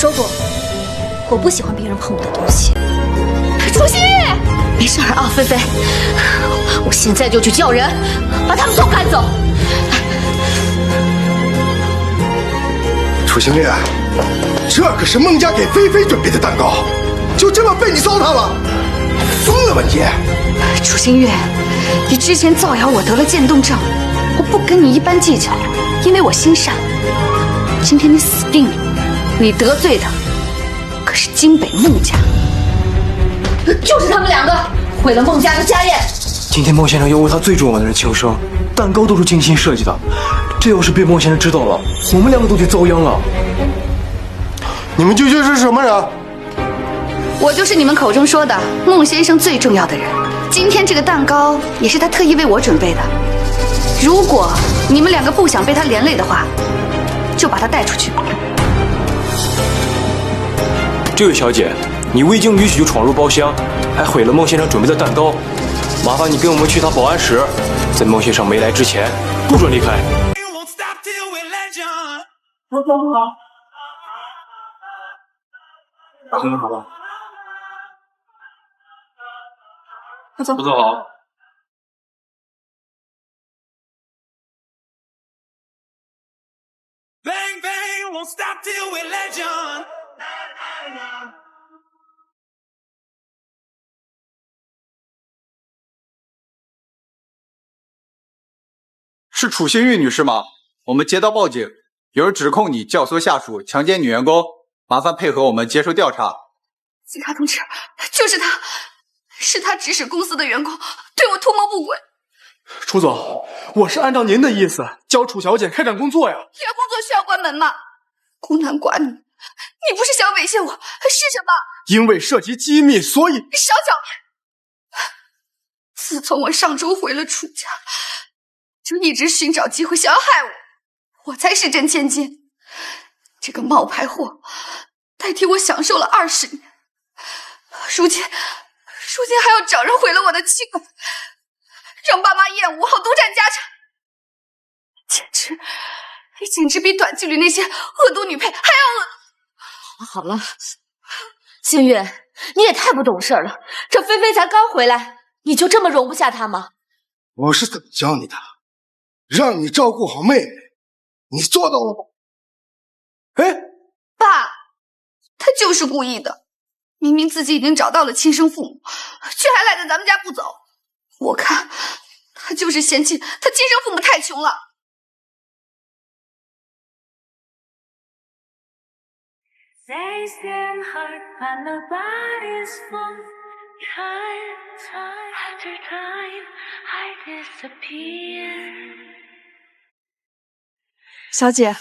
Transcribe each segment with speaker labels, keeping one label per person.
Speaker 1: 说过，我不喜欢别人碰我的东西。楚新玉，没事啊，菲菲，我现在就去叫人把他们都赶走。
Speaker 2: 楚星月，这可是孟家给菲菲准备的蛋糕，就这么被你糟蹋了？疯了吧你！
Speaker 1: 楚新月，你之前造谣我得了渐冻症，我不跟你一般计较，因为我心善。今天你死定了，你得罪的可是京北孟家，就是他们两个毁了孟家的家宴。
Speaker 3: 今天孟先生要为他最重要的人庆生，蛋糕都是精心设计的，这要是被孟先生知道了，我们两个都得遭殃了。
Speaker 2: 你们究竟是什么人？
Speaker 1: 我就是你们口中说的孟先生最重要的人。今天这个蛋糕也是他特意为我准备的。如果你们两个不想被他连累的话，就把他带出去。
Speaker 3: 这位小姐，你未经允许就闯入包厢，还毁了孟先生准备的蛋糕，麻烦你跟我们去趟保安室，在孟先生没来之前，不准离开。
Speaker 4: 我走好。
Speaker 3: 大哥好了。
Speaker 4: 走，
Speaker 3: 不坐好。
Speaker 4: Bang bang won't stop till we're legend。
Speaker 5: 是楚新玉女士吗？我们接到报警，有人指控你教唆下属强奸女员工，麻烦配合我们接受调查。
Speaker 1: 警察同志，就是他，是他指使公司的员工对我图谋不轨。
Speaker 6: 楚总，我是按照您的意思教楚小姐开展工作呀。
Speaker 1: 你的工作需要关门吗？孤男寡女，你不是想猥亵我，是什么？
Speaker 6: 因为涉及机密，所以
Speaker 1: 少讲。自从我上周回了楚家，就一直寻找机会想要害我，我才是真千金。这个冒牌货代替我享受了20年，如今还要找人毁了我的清白，让爸妈厌恶，好独占家产，简直比短剧里那些恶毒女配还要恶。
Speaker 7: 好了，星月，你也太不懂事了。这菲菲才刚回来，你就这么容不下她吗？
Speaker 2: 我是怎么教你的？让你照顾好妹妹，你做到了吗？
Speaker 6: 哎，
Speaker 1: 爸，他就是故意的。明明自己已经找到了亲生父母，却还赖在咱们家不走。我看他就是嫌弃他亲生父母太穷了。
Speaker 8: 小姐，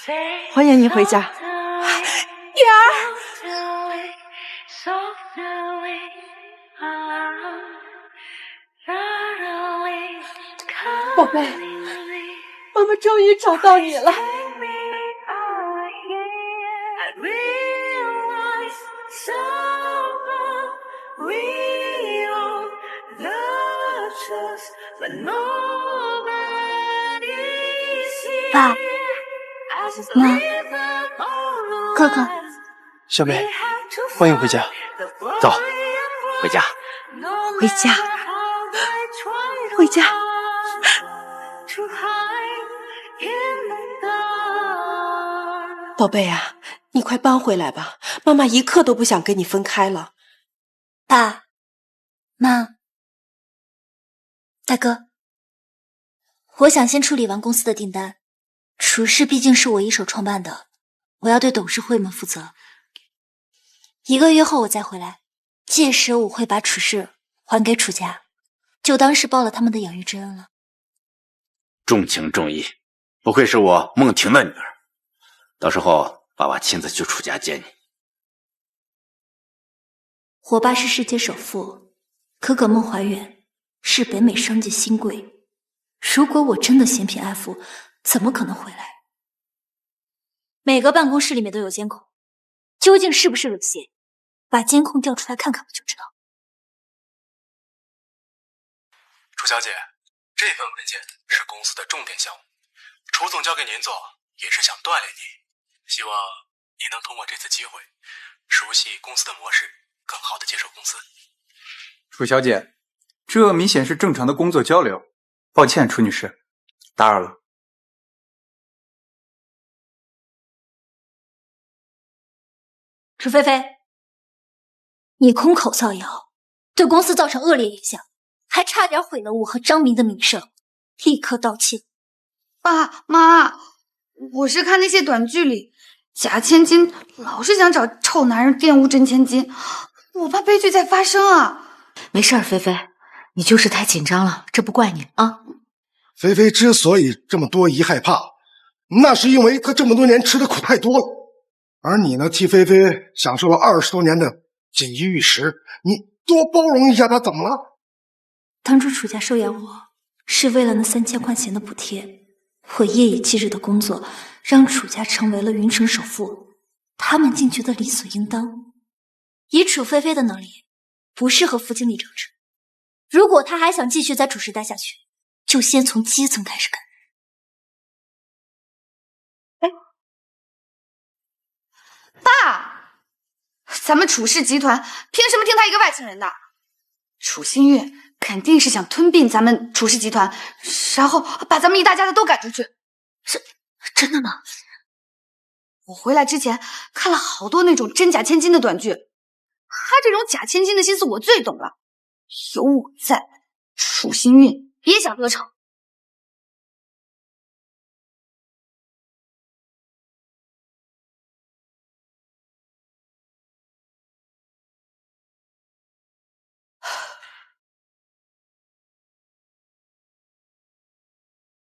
Speaker 8: 欢迎你回家。
Speaker 1: 女儿，
Speaker 8: 宝贝，妈妈终于找到你了。
Speaker 1: 爸妈，哥哥，
Speaker 3: 小美，欢迎回家。
Speaker 9: 走，回家。
Speaker 8: 回家，回家。宝贝啊，你快搬回来吧，妈妈一刻都不想跟你分开了。
Speaker 1: 爸妈，大哥，我想先处理完公司的订单，厨师毕竟是我一手创办的，我要对董事会们负责。1个月后我再回来，届时我会把楚氏还给楚家，就当是报了他们的养育之恩了。
Speaker 9: 重情重义，不愧是我孟婷的女儿。到时候爸爸亲自去楚家接你。
Speaker 1: 我爸是世界首富，可可孟怀远是北美商界新贵。如果我真的嫌贫爱富，怎么可能回来？每个办公室里面都有监控，究竟是不是猥亵？把监控调出来看看，我就知道。
Speaker 3: 楚小姐，这份文件是公司的重点项目，楚总交给您做，也是想锻炼你，希望
Speaker 6: 你能通过这次机会熟悉公司的模式，更好的接手公司。
Speaker 5: 楚小姐，这明显是正常的工作交流。抱歉，楚女士，打扰了。
Speaker 10: 楚菲菲，你空口造谣，对公司造成恶劣影响，还差点毁了我和张明的名声，立刻道歉。
Speaker 1: 爸妈，我是看那些短剧里假千金老是想找臭男人玷污真千金，我怕悲剧再发生啊。
Speaker 7: 没事儿，菲菲，你就是太紧张了，这不怪你啊。
Speaker 2: 菲菲之所以这么多疑害怕，那是因为她这么多年吃的苦太多了。而你呢，替菲菲享受了20多年的锦衣玉食，你多包容一下她怎么了？
Speaker 10: 当初楚家收养我，是为了那3000块钱的补贴。我夜以继日的工作，让楚家成为了云城首富，他们竟觉得理所应当。以楚菲菲的能力，不适合副经理这个职。如果她还想继续在楚氏待下去，就先从基层开始干。
Speaker 1: 爸，咱们楚氏集团凭什么听他一个外星人的？楚新月肯定是想吞并咱们楚氏集团，然后把咱们一大家子都赶出去。
Speaker 7: 真的吗？
Speaker 1: 我回来之前看了好多那种真假千金的短剧，他这种假千金的心思我最懂了。有我在，楚新韵别想得逞。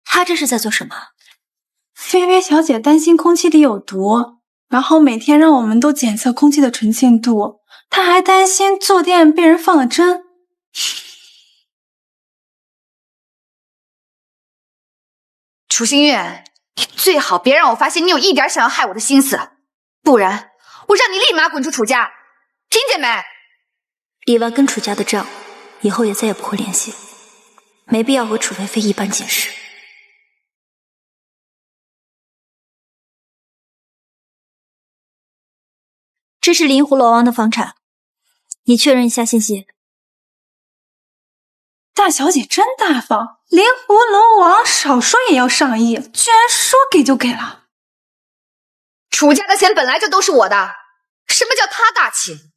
Speaker 10: 她这是在做什么？
Speaker 4: 菲菲小姐担心空气里有毒，然后每天让我们都检测空气的纯净度。她还担心坐垫被人放了针。
Speaker 1: 楚新月，你最好别让我发现你有一点想要害我的心思，不然我让你立马滚出楚家，听见没？
Speaker 10: 李完跟楚家的账，以后也再也不会联系，没必要和楚菲菲一般见识。这是灵湖龙王的房产，你确认一下信息。
Speaker 4: 大小姐真大方，灵湖龙王少说也要上亿，居然说给就给了。
Speaker 1: 楚家的钱本来就都是我的，什么叫他大气？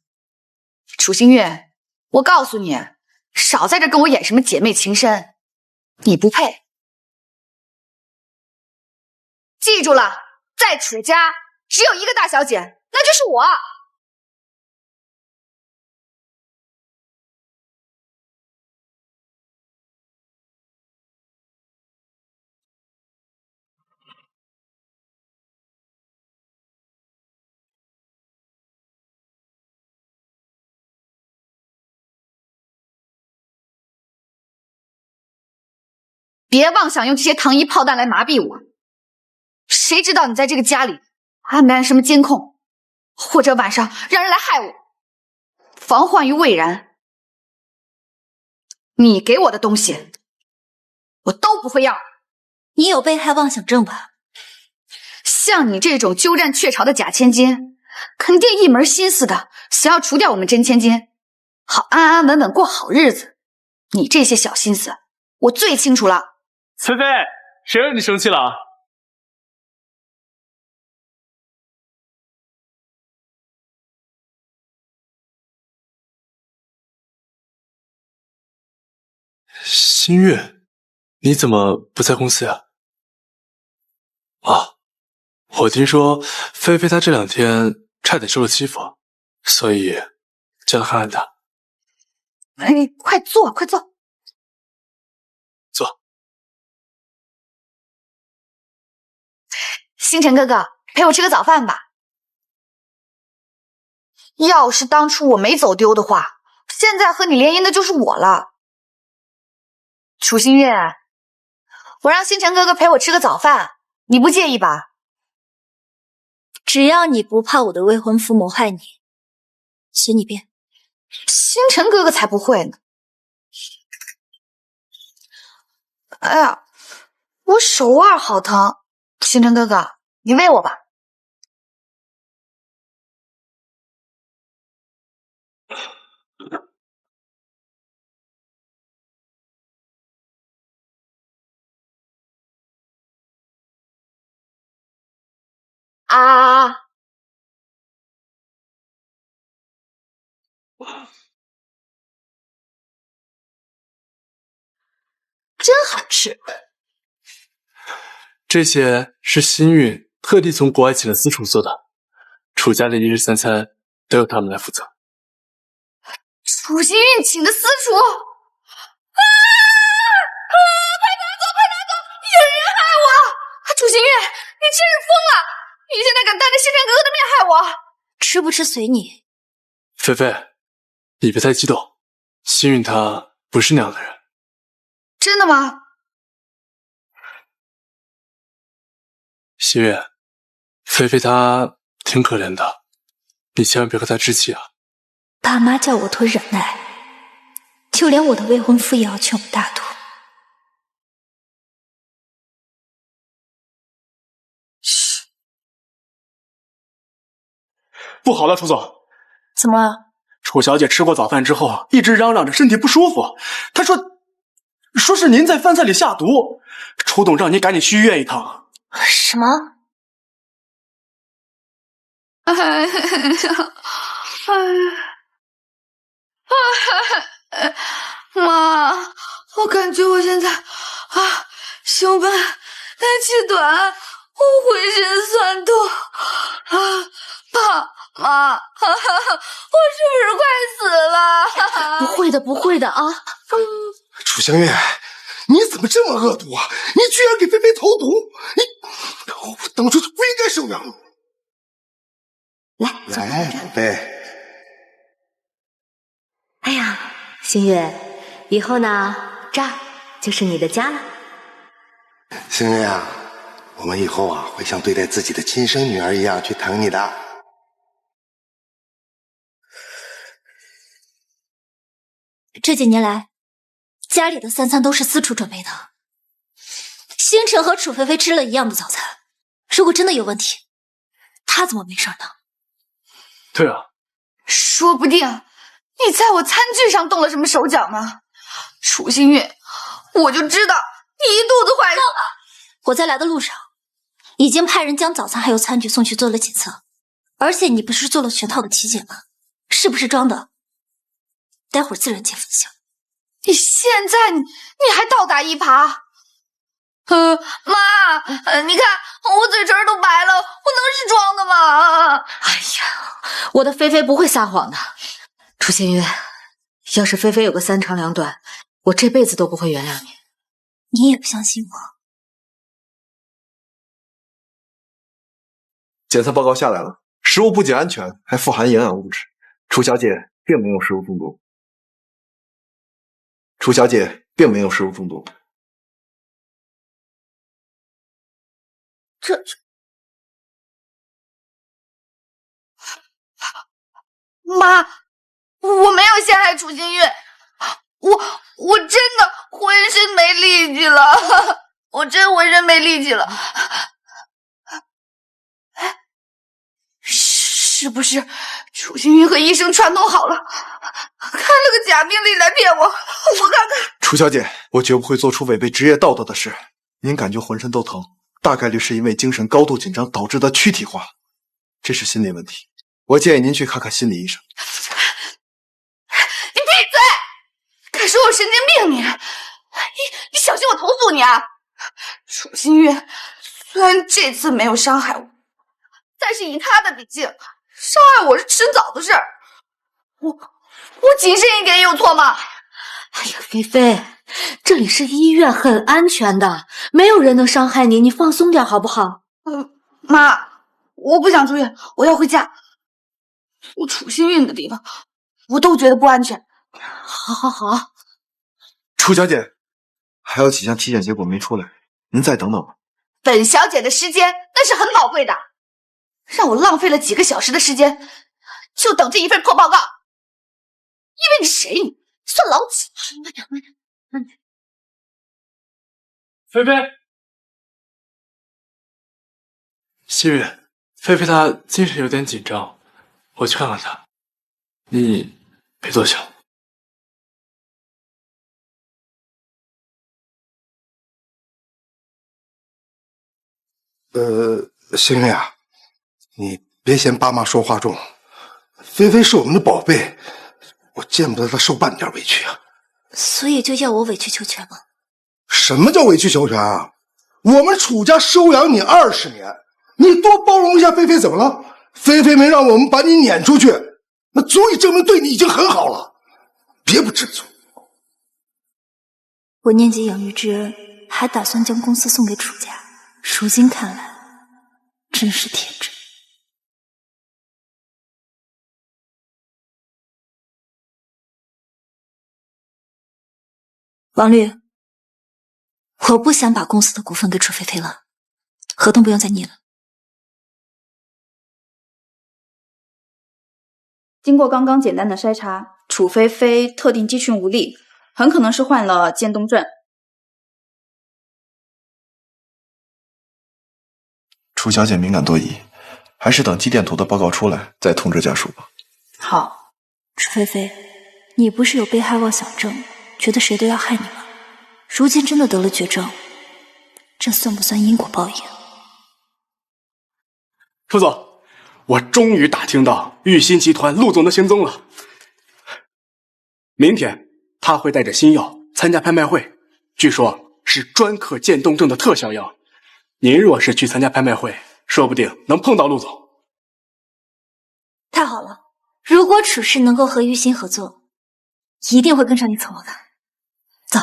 Speaker 1: 楚新月，我告诉你，少在这跟我演什么姐妹情深，你不配。记住了，在楚家只有一个大小姐，那就是我。别妄想用这些糖衣炮弹来麻痹我，谁知道你在这个家里安没安什么监控，或者晚上让人来害我，防患于未然。你给我的东西，我都不会要。
Speaker 10: 你有被害妄想症吧？
Speaker 1: 像你这种鸠占鹊巢的假千金，肯定一门心思的想要除掉我们真千金，好安安稳稳过好日子。你这些小心思，我最清楚了。
Speaker 6: 菲菲，谁让你生气了啊？新月，你怎么不在公司呀？啊，我听说菲菲她这2天差点受了欺负，所以叫她看看她。
Speaker 1: 哎，快坐，快坐。
Speaker 6: 坐。
Speaker 1: 星辰哥哥，陪我吃个早饭吧。要是当初我没走丢的话，现在和你联姻的就是我了。楚新月，我让星辰哥哥陪我吃个早饭，你不介意吧？
Speaker 10: 只要你不怕我的未婚夫谋害你，随你便。
Speaker 1: 星辰哥哥才不会呢。哎呀，我手腕好疼，星辰哥哥，你喂我吧。
Speaker 7: 啊！真好吃。
Speaker 6: 这些是新运特地从国外请的私厨做的，楚家的一日三餐都由他们来负责。
Speaker 1: 楚新运请的私厨，快拿走，快拿走！有人害我！楚新运，你真是疯了！你现在敢当着星辰哥哥的面害我？
Speaker 10: 吃不吃随你。
Speaker 6: 菲菲，你别太激动，新运他不是那样的人。
Speaker 1: 真的吗？
Speaker 6: 新运，菲菲她挺可怜的，你千万别和她置气啊。
Speaker 10: 爸妈叫我多忍耐，就连我的未婚夫也要劝我大度。
Speaker 6: 嘘，不好了，楚总。
Speaker 10: 怎么了？
Speaker 6: 楚小姐吃过早饭之后，一直嚷嚷着身体不舒服。她说是您在饭菜里下毒，楚董让您赶紧去医院一趟。
Speaker 10: 什么？
Speaker 1: 妈，我感觉我现在胸闷、胆气短，我浑身酸痛妈，我是不是快死了？
Speaker 7: 不会的，不会的啊！
Speaker 2: 楚香月，你怎么这么恶毒啊？你居然给菲菲投毒！我当初就不应该收养你。来，宝贝。
Speaker 7: 哎呀，新月，以后呢，这儿就是你的家了。
Speaker 2: 星月啊，我们以后会像对待自己的亲生女儿一样去疼你的。
Speaker 10: 这几年来，家里的三餐都是私厨准备的。星辰和楚菲菲吃了一样的早餐，如果真的有问题，他怎么没事呢？
Speaker 6: 对啊，
Speaker 1: 说不定你在我餐具上动了什么手脚呢？楚新月，我就知道你一肚子坏了。
Speaker 10: 我在来的路上，已经派人将早餐还有餐具送去做了检测，而且你不是做了全套的体检吗？是不是装的？待会儿自然见分晓。
Speaker 1: 你现在你还倒打一耙？妈，你看我嘴唇都白了，我能是装的吗？
Speaker 7: 哎呀，我的菲菲不会撒谎的。楚新月，要是菲菲有个三长两短，我这辈子都不会原谅你。
Speaker 10: 你也不相信我？
Speaker 11: 检测报告下来了，食物不仅安全，还富含营养物质。楚小姐并没有食物中毒。楚小姐并没有食物中毒。
Speaker 1: 妈，我没有陷害楚新月，我真的浑身没力气了，我真浑身没力气了。是不是楚新月和医生串通好了，开了个假病历来骗我？我看看。
Speaker 11: 楚小姐，我绝不会做出违背职业道德的事。您感觉浑身都疼，大概率是因为精神高度紧张导致的躯体化，这是心理问题。我建议您去看看心理医生。
Speaker 1: 你闭嘴！敢说我神经病你小心我投诉你啊！楚新月虽然这次没有伤害我，但是以他的秉性，伤害我是迟早的事儿。我谨慎一点有错吗？
Speaker 7: 哎呀，菲菲，这里是医院，很安全的，没有人能伤害你，你放松点好不好？
Speaker 1: 妈，我不想住院，我要回家。我楚新运的地方，我都觉得不安全。
Speaker 7: 好。
Speaker 11: 楚小姐，还有几项体检结果没出来，您再等等吧。
Speaker 1: 本小姐的时间那是很宝贵的，让我浪费了几个小时的时间，就等这一份破报告。因为你谁？你算老几？慢点。
Speaker 6: 菲菲，新宇，菲菲她精神有点紧张，我去看看她。你别多想。
Speaker 2: 星月啊，你别嫌爸妈说话重，菲菲是我们的宝贝，我见不得她受半点委屈啊。
Speaker 10: 所以就要我委曲求全吗？
Speaker 2: 什么叫委曲求全啊？我们楚家收养你20年，你多包容一下菲菲怎么了？菲菲没让我们把你撵出去，那足以证明对你已经很好了，别不知足。
Speaker 10: 我念及养育之恩，还打算将公司送给楚家，如今看来，真是天真。王律，我不想把公司的股份给楚菲菲了，合同不用再拟了。
Speaker 12: 经过刚刚简单的筛查，楚菲菲特定肌群无力，很可能是患了渐冻症。
Speaker 11: 楚小姐敏感多疑，还是等肌电图的报告出来再通知家属吧。
Speaker 10: 好，楚菲菲，你不是有被害妄想症，觉得谁都要害你吗？如今真的得了绝症，这算不算因果报应？
Speaker 6: 楚总，我终于打听到玉鑫集团陆总的行踪了。明天他会带着新药参加拍卖会，据说是专克渐冻症的特效药。您若是去参加拍卖会，说不定能碰到陆总。
Speaker 10: 太好了，如果楚氏能够和玉鑫合作，一定会跟上你凑合看。走。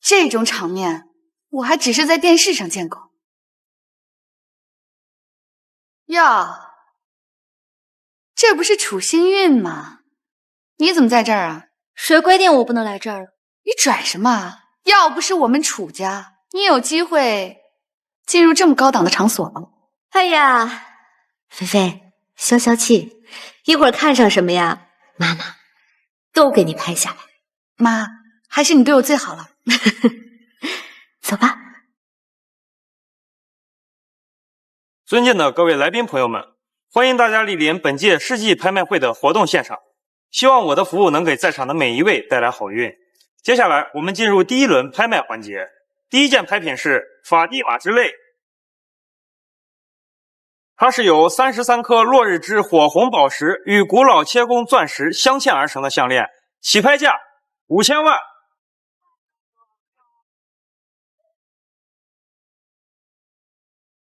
Speaker 1: 这种场面，我还只是在电视上见过。哟，这不是楚星运吗？你怎么在这儿啊？
Speaker 10: 谁规定我不能来这儿了？
Speaker 1: 你拽什么啊？要不是我们楚家，你有机会进入这么高档的场所吗？
Speaker 7: 哎呀，菲菲，消消气，一会儿看上什么呀，妈妈都给你拍下来。
Speaker 1: 妈，还是你对我最好了。
Speaker 7: 走吧。
Speaker 13: 尊敬的各位来宾朋友们，欢迎大家莅临本届世纪拍卖会的活动现场，希望我的服务能给在场的每一位带来好运。接下来我们进入第一轮拍卖环节，第一件拍品是法蒂玛之泪，它是由33颗落日之火红宝石与古老切工钻石镶嵌而成的项链，起拍价5000万。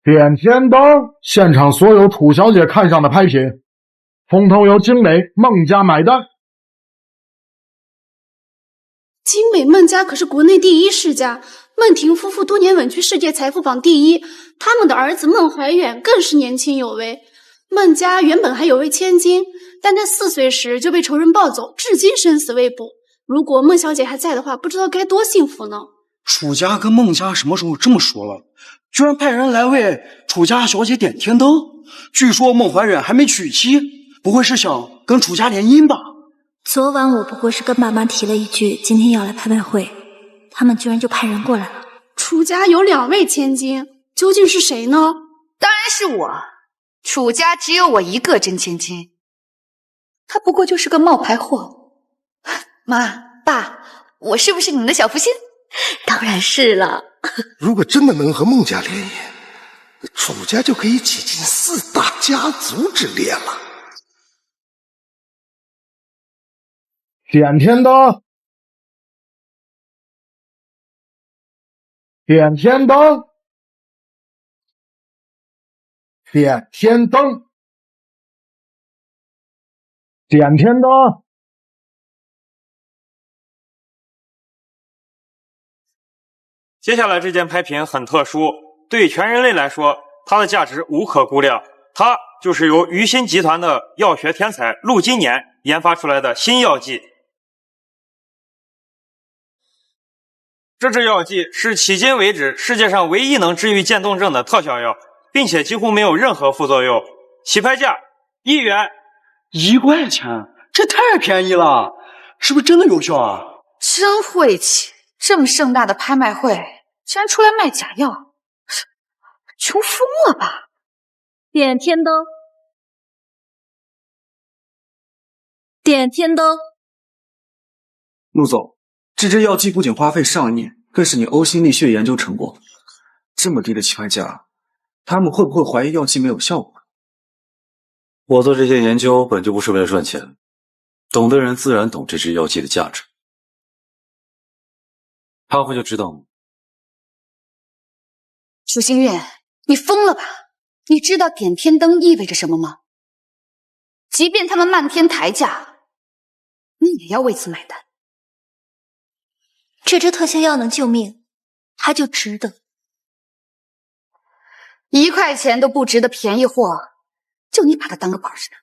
Speaker 14: 点天灯，现场所有楚小姐看上的拍品，风头由精美孟家买单。
Speaker 15: 精美孟家可是国内第一世家，孟婷夫妇多年稳居世界财富榜第一，他们的儿子孟怀远更是年轻有为。孟家原本还有位千金，但在4岁时就被仇人抱走，至今生死未卜。如果孟小姐还在的话，不知道该多幸福呢。
Speaker 16: 楚家跟孟家什么时候这么说了？居然派人来为楚家小姐点天灯。据说孟怀远还没娶妻，不会是想跟楚家联姻吧？
Speaker 10: 昨晚我不过是跟爸妈提了一句今天要来拍卖会，他们居然就派人过来了。
Speaker 15: 楚家有2位千金，究竟是谁呢？
Speaker 1: 当然是我。楚家只有我一个真千金，他不过就是个冒牌货。妈爸，我是不是你们的小福星？
Speaker 7: 当然是了。
Speaker 2: 如果真的能和孟家联姻，楚家就可以挤进4大家族之列了。
Speaker 14: 点天灯，点天灯，点天灯，点天灯。
Speaker 13: 接下来这件拍品很特殊，对全人类来说，它的价值无可估量。它就是由于鑫集团的药学天才陆金年研发出来的新药剂。这支药剂是迄今为止世界上唯一能治愈渐冻症的特效药，并且几乎没有任何副作用。起拍价1元。
Speaker 16: 1块钱，这太便宜了，是不是真的有效啊？
Speaker 1: 真晦气！这么盛大的拍卖会，居然出来卖假药，穷疯了吧？
Speaker 10: 点天灯，点天灯。
Speaker 16: 陆总，这支药剂不仅花费上亿，更是你呕心沥血研究成果。
Speaker 17: 这么低的起拍价，他们会不会怀疑药剂没有效果？
Speaker 18: 我做这些研究本就不是为了赚钱，懂的人自然懂这支药剂的价值。哈佛就知道吗？
Speaker 1: 楚星月，你疯了吧？你知道点天灯意味着什么吗？即便他们漫天抬价，你也要为此买单。
Speaker 10: 这支特效药能救命，它就值得。
Speaker 1: 1块钱都不值的便宜货，就你把它当个宝似的。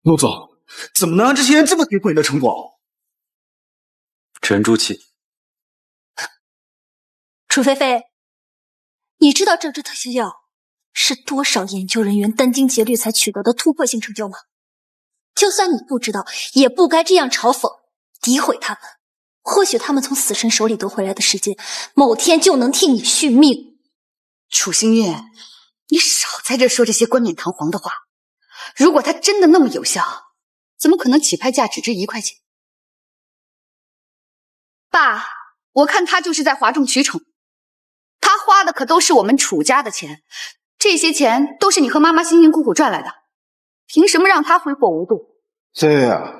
Speaker 17: 陆总，怎么能让这些人这么低估你的成果？
Speaker 18: 沉住气。
Speaker 10: 楚菲菲，你知道这支特效药是多少研究人员殚精竭虑才取得的突破性成就吗？就算你不知道，也不该这样嘲讽、诋毁他们。或许他们从死神手里夺回来的时间，某天就能替你续命。
Speaker 1: 楚星月，你少在这说这些冠冕堂皇的话。如果它真的那么有效，怎么可能起拍价只值1块钱？爸，我看他就是在哗众取宠。他花的可都是我们楚家的钱，这些钱都是你和妈妈辛辛苦苦赚来的，凭什么让他挥霍无度？
Speaker 2: 星月啊，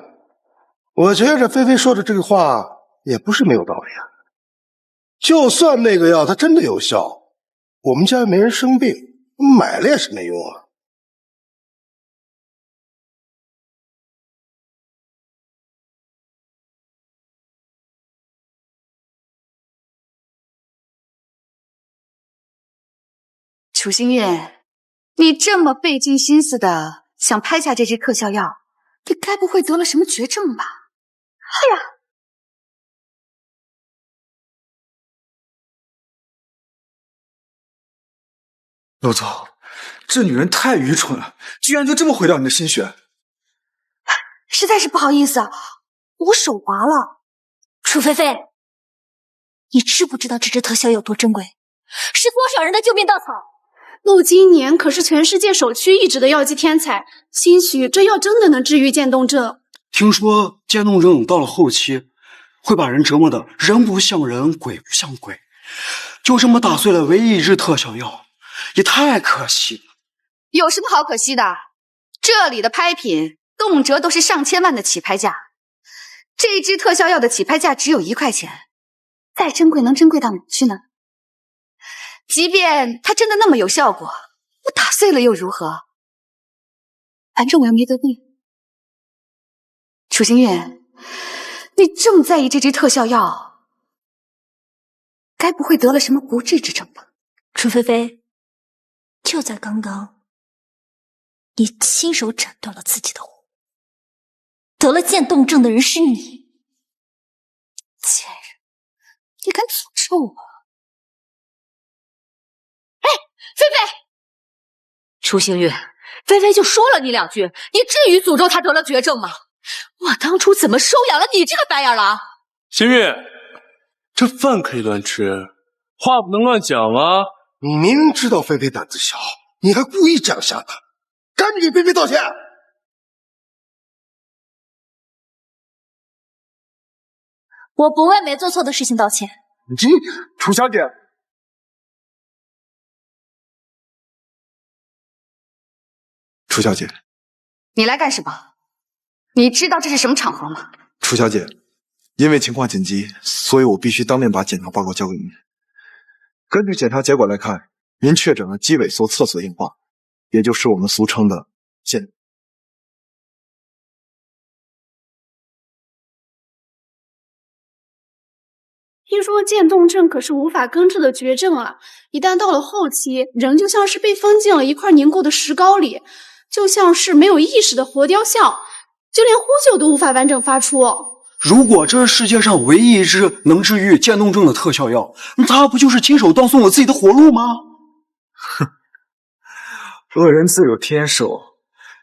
Speaker 2: 我觉得这菲菲说的这个话也不是没有道理啊。就算那个药它真的有效，我们家又没人生病，买了也是没用啊。
Speaker 1: 楚星月，你这么费尽心思的想拍下这支特效药，你该不会得了什么绝症吧？哎呀！
Speaker 17: 陆总，这女人太愚蠢了，居然就这么毁掉你的心血。
Speaker 1: 实在是不好意思啊，我手滑了。
Speaker 10: 楚菲菲，你知不知道这支特效有多珍贵？是多少人的救命稻草？
Speaker 15: 陆今年可是全世界首屈一指的药剂天才，兴许这药真的能治愈渐冻症。
Speaker 16: 听说渐冻症到了后期，会把人折磨的人不像人，鬼不像鬼。就这么打碎了唯一一支特效药，也太可惜了。
Speaker 1: 有什么好可惜的？这里的拍品动辄都是上千万的起拍价，这支特效药的起拍价只有1块钱，再珍贵能珍贵到哪去呢？即便它真的那么有效果，我打碎了又如何？反正我又没得病。楚星月，你这么在意这支特效药，该不会得了什么不治之症吧？
Speaker 10: 楚菲菲，就在刚刚，你亲手斩断了自己的喉，得了渐冻症的人是你。
Speaker 1: 贱人，你敢诅咒我？
Speaker 7: 菲菲，楚星月，菲菲就说了你2句，你至于诅咒她得了绝症吗？我当初怎么收养了你这个白眼狼？
Speaker 3: 星月，这饭可以乱吃，话不能乱讲啊！
Speaker 2: 你明明知道菲菲胆子小，你还故意这样吓她，赶紧给菲菲道歉！
Speaker 10: 我不为没做错的事情道歉。
Speaker 17: 楚小姐。楚小姐，
Speaker 1: 你来干什么？你知道这是什么场合吗？
Speaker 11: 楚小姐，因为情况紧急，所以我必须当面把检查报告交给您。根据检查结果来看，您确诊了肌萎缩侧索硬化，也就是我们俗称的渐。
Speaker 15: 听说渐冻症可是无法根治的绝症啊！一旦到了后期，人就像是被封进了一块凝固的石膏里，就像是没有意识的活雕像，就连呼救都无法完整发出。
Speaker 16: 如果这是世界上唯一一支能治愈渐冻症的特效药，那他不就是亲手断送了自己的活路吗？
Speaker 17: 哼，恶人自有天收，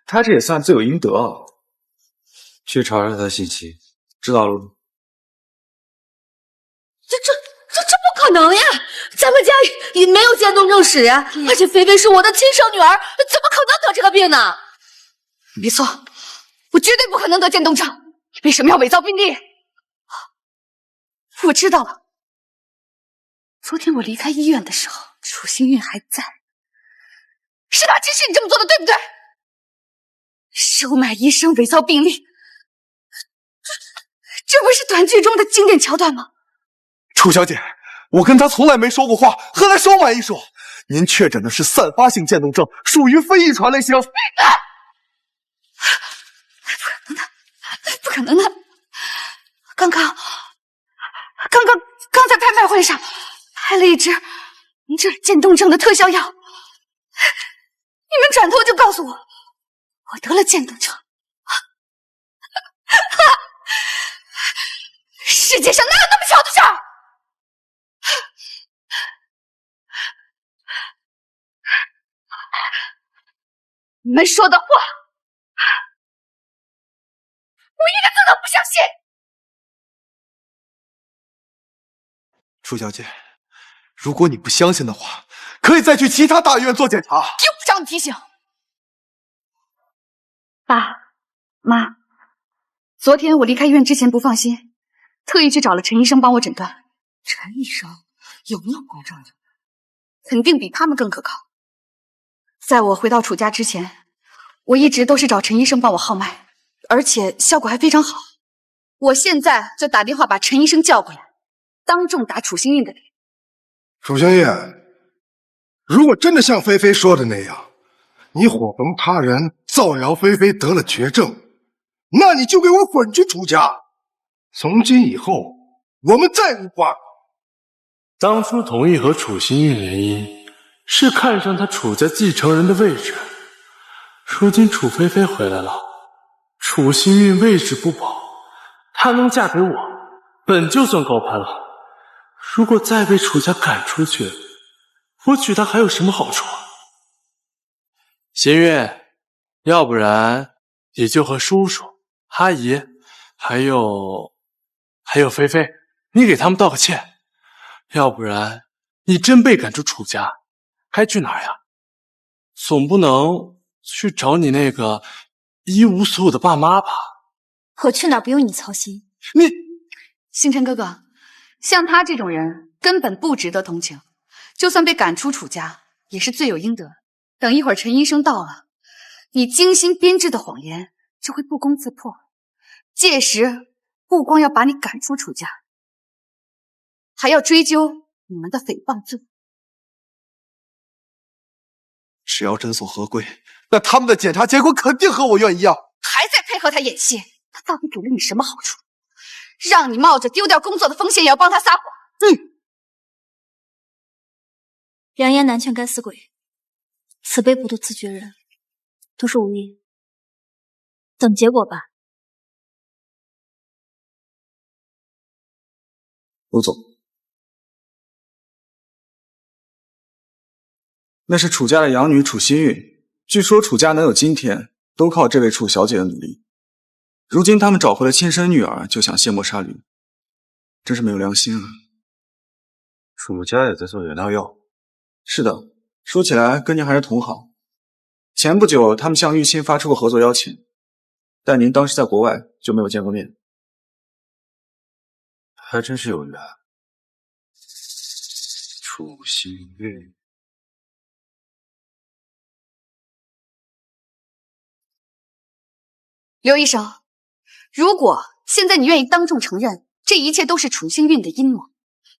Speaker 17: 他这也算罪有应得。
Speaker 18: 去查查他的信息，知道了吗？
Speaker 7: 这不可能呀！咱们家也没有渐冻症史呀，而且菲菲是我的亲生女儿，怎么可能得这个病呢？
Speaker 1: 没错，我绝对不可能得渐冻症。你为什么要伪造病历？我知道了，昨天我离开医院的时候，楚星运还在。是他指使你这么做的，对不对？收买医生，伪造病历，这不是短剧中的经典桥段吗？
Speaker 11: 楚小姐，我跟他从来没说过话，何来收买一说？您确诊的是散发性渐冻症，属于非遗传类型。
Speaker 1: 不可能的！刚在拍卖会上拍了一支治渐冻症的特效药，你们转头就告诉我，我得了渐冻症。世界上哪有那么巧的事儿？你们说的话，我一个字都不相信。
Speaker 11: 楚小姐，如果你不相信的话，可以再去其他大医院做检查。
Speaker 1: 用不着你提醒。爸妈，昨天我离开医院之前不放心，特意去找了陈医生帮我诊断。陈医生有没有公证的？肯定比他们更可靠。在我回到楚家之前，我一直都是找陈医生帮我号脉，而且效果还非常好。我现在就打电话把陈医生叫过来，当众打楚星运的脸。
Speaker 2: 楚星运，如果真的像菲菲说的那样，你伙同他人造谣菲菲得了绝症，那你就给我滚去楚家！从今以后，我们再无瓜葛。
Speaker 6: 当初同意和楚星运联姻，是看上他楚家继承人的位置。如今楚菲菲回来了，楚星运位置不保，她能嫁给我，本就算高攀了。如果再被楚家赶出去，我娶她还有什么好处？星运，要不然你就和叔叔、阿姨，还有菲菲，你给他们道个歉。要不然你真被赶出楚家，该去哪儿呀？总不能去找你那个一无所有的爸妈吧？
Speaker 10: 我去哪儿不用你操心。
Speaker 1: 你，星辰哥哥，像他这种人根本不值得同情，就算被赶出楚家，也是罪有应得。等一会儿陈医生到了，你精心编织的谎言就会不攻自破，届时不光要把你赶出楚家，还要追究你们的诽谤罪。
Speaker 11: 只要诊所合规，那他们的检查结果肯定和我院一样。
Speaker 1: 还在配合他演戏，他到底给了你什么好处？让你冒着丢掉工作的风险也要帮他撒谎？
Speaker 10: 良言难劝该死鬼，此辈不渡自绝人，都是无意。等结果吧。
Speaker 11: 陆总，
Speaker 17: 那是楚家的养女楚新运，据说楚家能有今天，都靠这位楚小姐的努力。如今他们找回了亲生女儿，就想卸磨杀驴，真是没有良心啊！
Speaker 18: 楚家也在做原料药。
Speaker 17: 是的，说起来跟您还是同行。前不久他们向玉清发出过合作邀请，但您当时在国外，就没有见过面。
Speaker 18: 还真是有缘。楚新运。
Speaker 1: 刘医生，如果现在你愿意当众承认这一切都是楚星运的阴谋，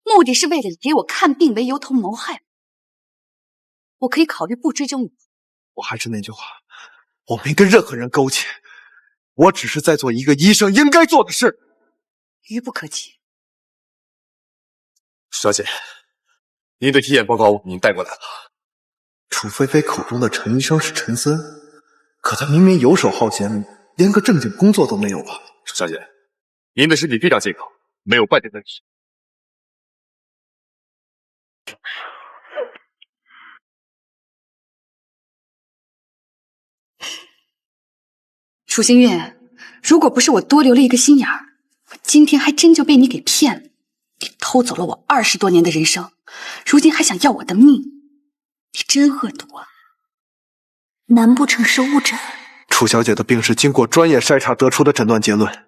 Speaker 1: 目的是为了以给我看病为由头谋害我，可以考虑不追究你。
Speaker 11: 我还是那句话，我没跟任何人勾结，我只是在做一个医生应该做的事。
Speaker 1: 愚不可及。
Speaker 11: 小姐，您的体检报告我已经带过来了。楚菲菲口中的陈医生是陈森，可他明明游手好闲，连个正经工作都没有吧？楚小姐，您的身体非常健康，没有半点问题。
Speaker 1: 楚星运，如果不是我多留了一个心眼儿，我今天还真就被你给骗了。你偷走了我20多年的人生，如今还想要我的命，你真恶毒啊！
Speaker 10: 难不成是误诊？
Speaker 11: 楚小姐的病是经过专业筛查得出的诊断结论，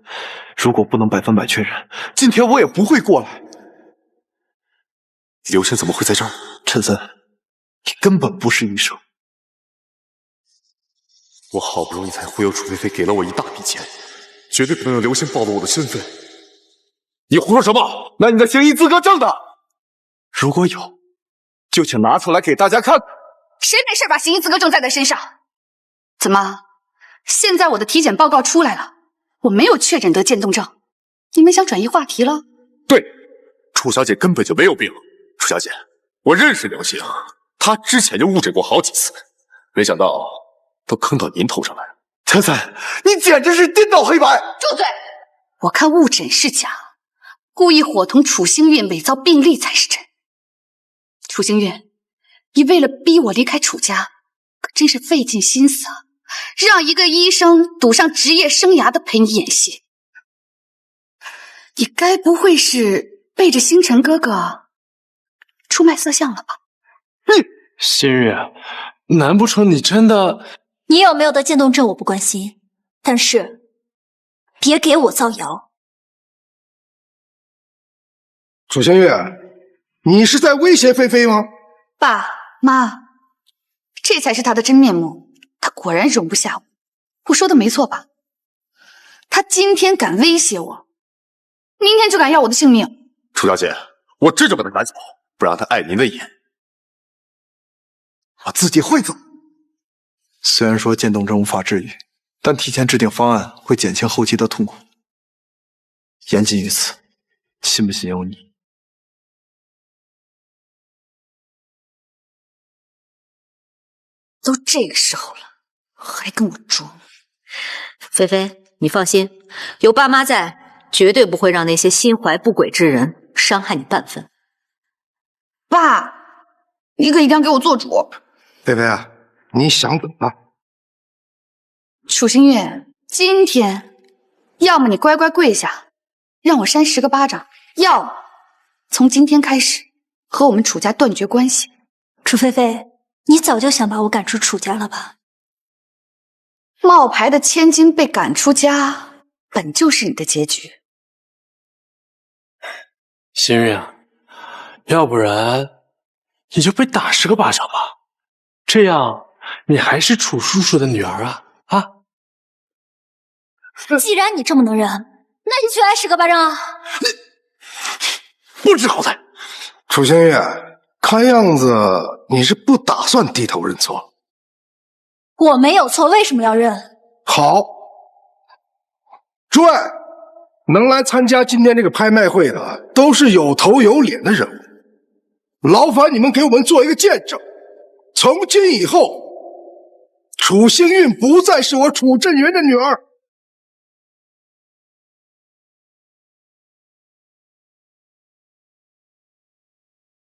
Speaker 11: 如果不能100%确认，今天我也不会过来。刘星怎么会在这儿？陈森，你根本不是医生。我好不容易才忽悠楚菲菲给了我一大笔钱，绝对不能让刘星暴露我的身份。你胡说什么？那你的行医资格证呢？如果有，就请拿出来给大家看。
Speaker 1: 谁没事把行医资格证带在身上？怎么，现在我的体检报告出来了，我没有确诊得渐冻症，你们想转移话题了？
Speaker 11: 对，楚小姐根本就没有病。楚小姐，我认识刘星，他之前就误诊过好几次，没想到都坑到您头上来了。陈森，你简直是颠倒黑白！
Speaker 1: 住嘴！我看误诊是假，故意伙同楚星运伪造病历才是真。楚星运，你为了逼我离开楚家，可真是费尽心思啊！让一个医生赌上职业生涯的陪你演戏，你该不会是背着星辰哥哥出卖色相了吧？
Speaker 6: 新月，难不成你真的……
Speaker 10: 你有没有得渐冻症我不关心，但是别给我造谣。
Speaker 2: 楚星月，你是在威胁菲菲吗？
Speaker 1: 爸妈，这才是他的真面目。他果然容不下我，我说的没错吧？他今天敢威胁我，明天就敢要我的性命。
Speaker 11: 楚小姐，我这就把他赶走，不让他碍您的眼。
Speaker 2: 我自己会走。
Speaker 11: 虽然说渐冻症无法治愈，但提前制定方案会减轻后期的痛苦。言尽于此，信不信由你。
Speaker 7: 都这个时候了，还跟我装？菲菲，你放心，有爸妈在，绝对不会让那些心怀不轨之人伤害你半分。
Speaker 1: 爸，你可一定要给我做主。
Speaker 2: 菲菲啊，你想怎么了？
Speaker 1: 楚星月，今天要么你乖乖跪下，让我扇10个巴掌，要么从今天开始和我们楚家断绝关系。
Speaker 10: 楚菲菲，你早就想把我赶出楚家了吧？
Speaker 1: 冒牌的千金被赶出家，本就是你的结局。
Speaker 6: 新月，要不然你就被打10个巴掌吧，这样你还是楚叔叔的女儿啊！
Speaker 10: 既然你这么能忍，那你去挨10个巴掌啊！
Speaker 2: 不知好歹。楚星月，看样子你是不打算低头认错。
Speaker 10: 我没有错，为什么要认？
Speaker 2: 好，诸位，能来参加今天这个拍卖会的，都是有头有脸的人物，劳烦你们给我们做一个见证。从今以后，楚星运不再是我楚镇元的女儿。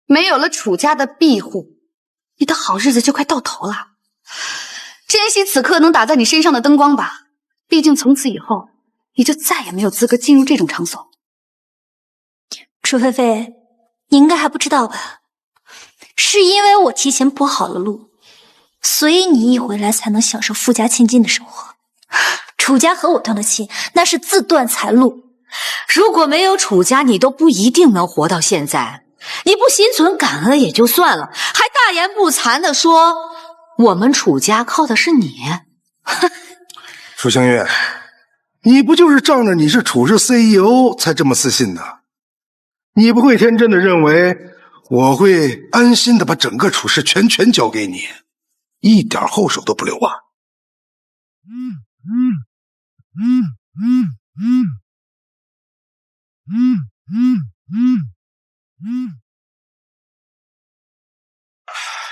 Speaker 1: 没有了楚家的庇护，你的好日子就快到头了。珍惜此刻能打在你身上的灯光吧，毕竟从此以后，你就再也没有资格进入这种场所。
Speaker 10: 楚菲菲，你应该还不知道吧？是因为我提前铺好了路，所以你一回来才能享受富家千金的生活。楚家和我断了亲，那是自断财路。
Speaker 7: 如果没有楚家，你都不一定能活到现在。你不心存感恩也就算了，还大言不惭地说我们楚家靠的是你。
Speaker 2: 楚星月，你不就是仗着你是楚氏 CEO 才这么自信的？你不会天真的认为我会安心的把整个楚氏全权交给你，一点后手都不留吧？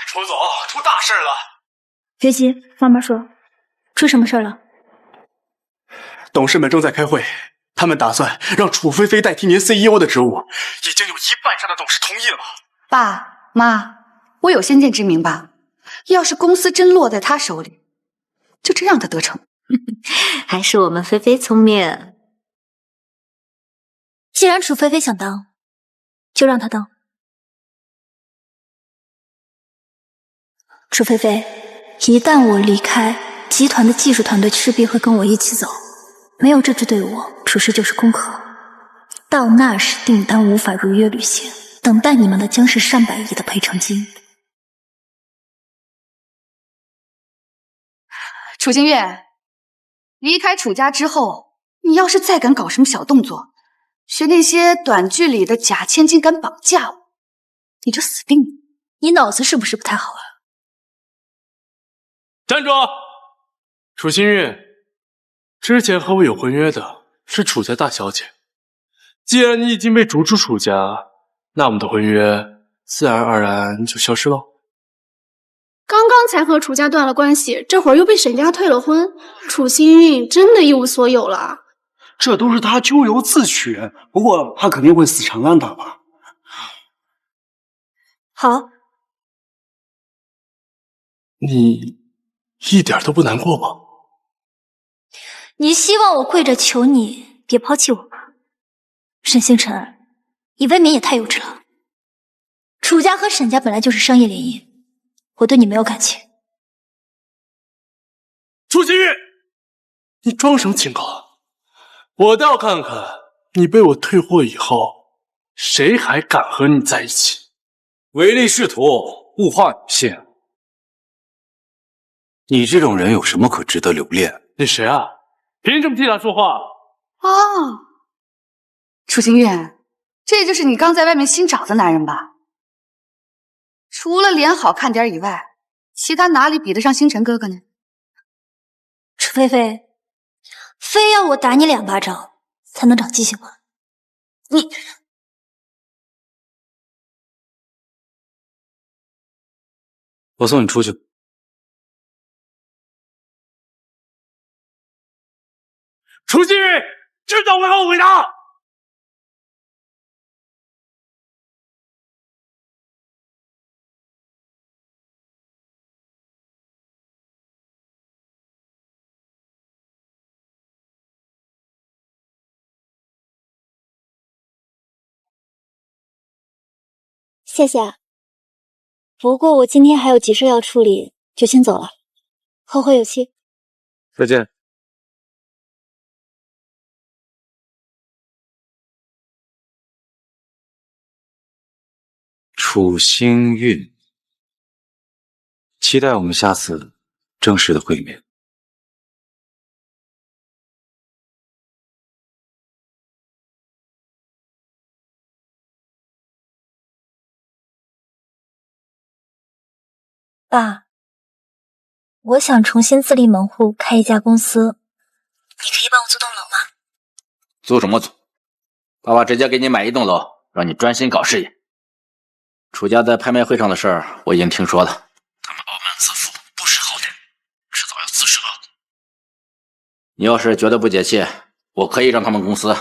Speaker 17: 楚总，出大事了！
Speaker 4: 别急，慢慢说，出什么事了？
Speaker 17: 董事们正在开会，他们打算让楚菲菲代替您 CEO 的职务，已经有1半以上的董事同意了。
Speaker 1: 爸妈，我有先见之明吧？要是公司真落在他手里，就真让他得逞。
Speaker 7: 还是我们菲菲聪明。
Speaker 10: 既然楚菲菲想当，就让她当。楚菲菲，一旦我离开，集团的技术团队势必会跟我一起走。没有这支队伍，楚氏就是空壳。到那时订单无法如约履行，等待你们的将是上百亿的赔偿金。
Speaker 1: 楚心月，离开楚家之后，你要是再敢搞什么小动作，学那些短剧里的假千金敢绑架我，你就死定了。
Speaker 10: 你脑子是不是不太好啊？
Speaker 6: 站住！楚心韵，之前和我有婚约的是楚家大小姐，既然你已经被逐出楚家，那我们的婚约自然而然就消失了。
Speaker 15: 刚刚才和楚家断了关系，这会儿又被沈家退了婚，楚心韵真的一无所有了。
Speaker 16: 这都是他咎由自取，不过他肯定会死缠烂打吧。
Speaker 10: 好，
Speaker 6: 你一点都不难过吗？
Speaker 10: 你希望我跪着求你别抛弃我吧？沈星辰，你未免也太幼稚了。楚家和沈家本来就是商业联姻，我对你没有感情。
Speaker 6: 楚心玉，你装什么清高啊？我倒要看看你被我退货以后，谁还敢和你在一起。
Speaker 18: 唯利是图，物化女性，你这种人有什么可值得留恋？
Speaker 6: 你谁啊？凭什么替他说话？
Speaker 1: 哦，楚心月，这就是你刚在外面新找的男人吧？除了脸好看点以外，其他哪里比得上星辰哥哥呢？
Speaker 10: 楚菲菲，非要我打你2巴掌才能长记性吗？
Speaker 1: 你
Speaker 18: 我送你出去。
Speaker 6: 楚心玉，迟早会后悔的。
Speaker 10: 谢谢。不过我今天还有急事要处理，就先走了。后会有期。
Speaker 18: 再见。楚星韵，期待我们下次正式的会面。
Speaker 10: 爸，我想重新自立门户，开一家公司，你可以帮我租栋楼吗？
Speaker 9: 租什么租？爸爸直接给你买一栋楼，让你专心搞事业。楚家在拍卖会上的事儿我已经听说了，他们傲慢自负，不识好歹，迟早要自食恶果。你要是觉得不解气，我可以让他们公司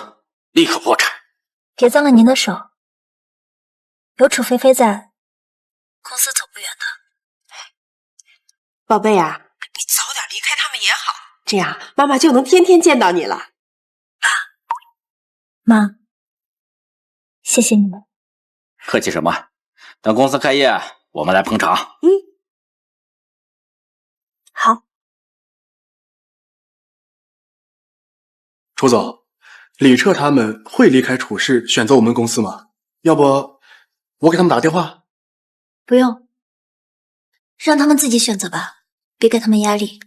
Speaker 9: 立刻破产。
Speaker 10: 别脏了您的手，有楚菲菲在，公司走不远的。
Speaker 8: 宝贝啊，你早点离开他们也好，这样妈妈就能天天见到你了。
Speaker 10: 妈，谢谢你们。
Speaker 9: 客气什么？等公司开业，我们来捧场。
Speaker 10: 好。
Speaker 6: 楚总，李彻他们会离开楚氏选择我们公司吗？要不我给他们打个电话？
Speaker 10: 不用，让他们自己选择吧，别给他们压力。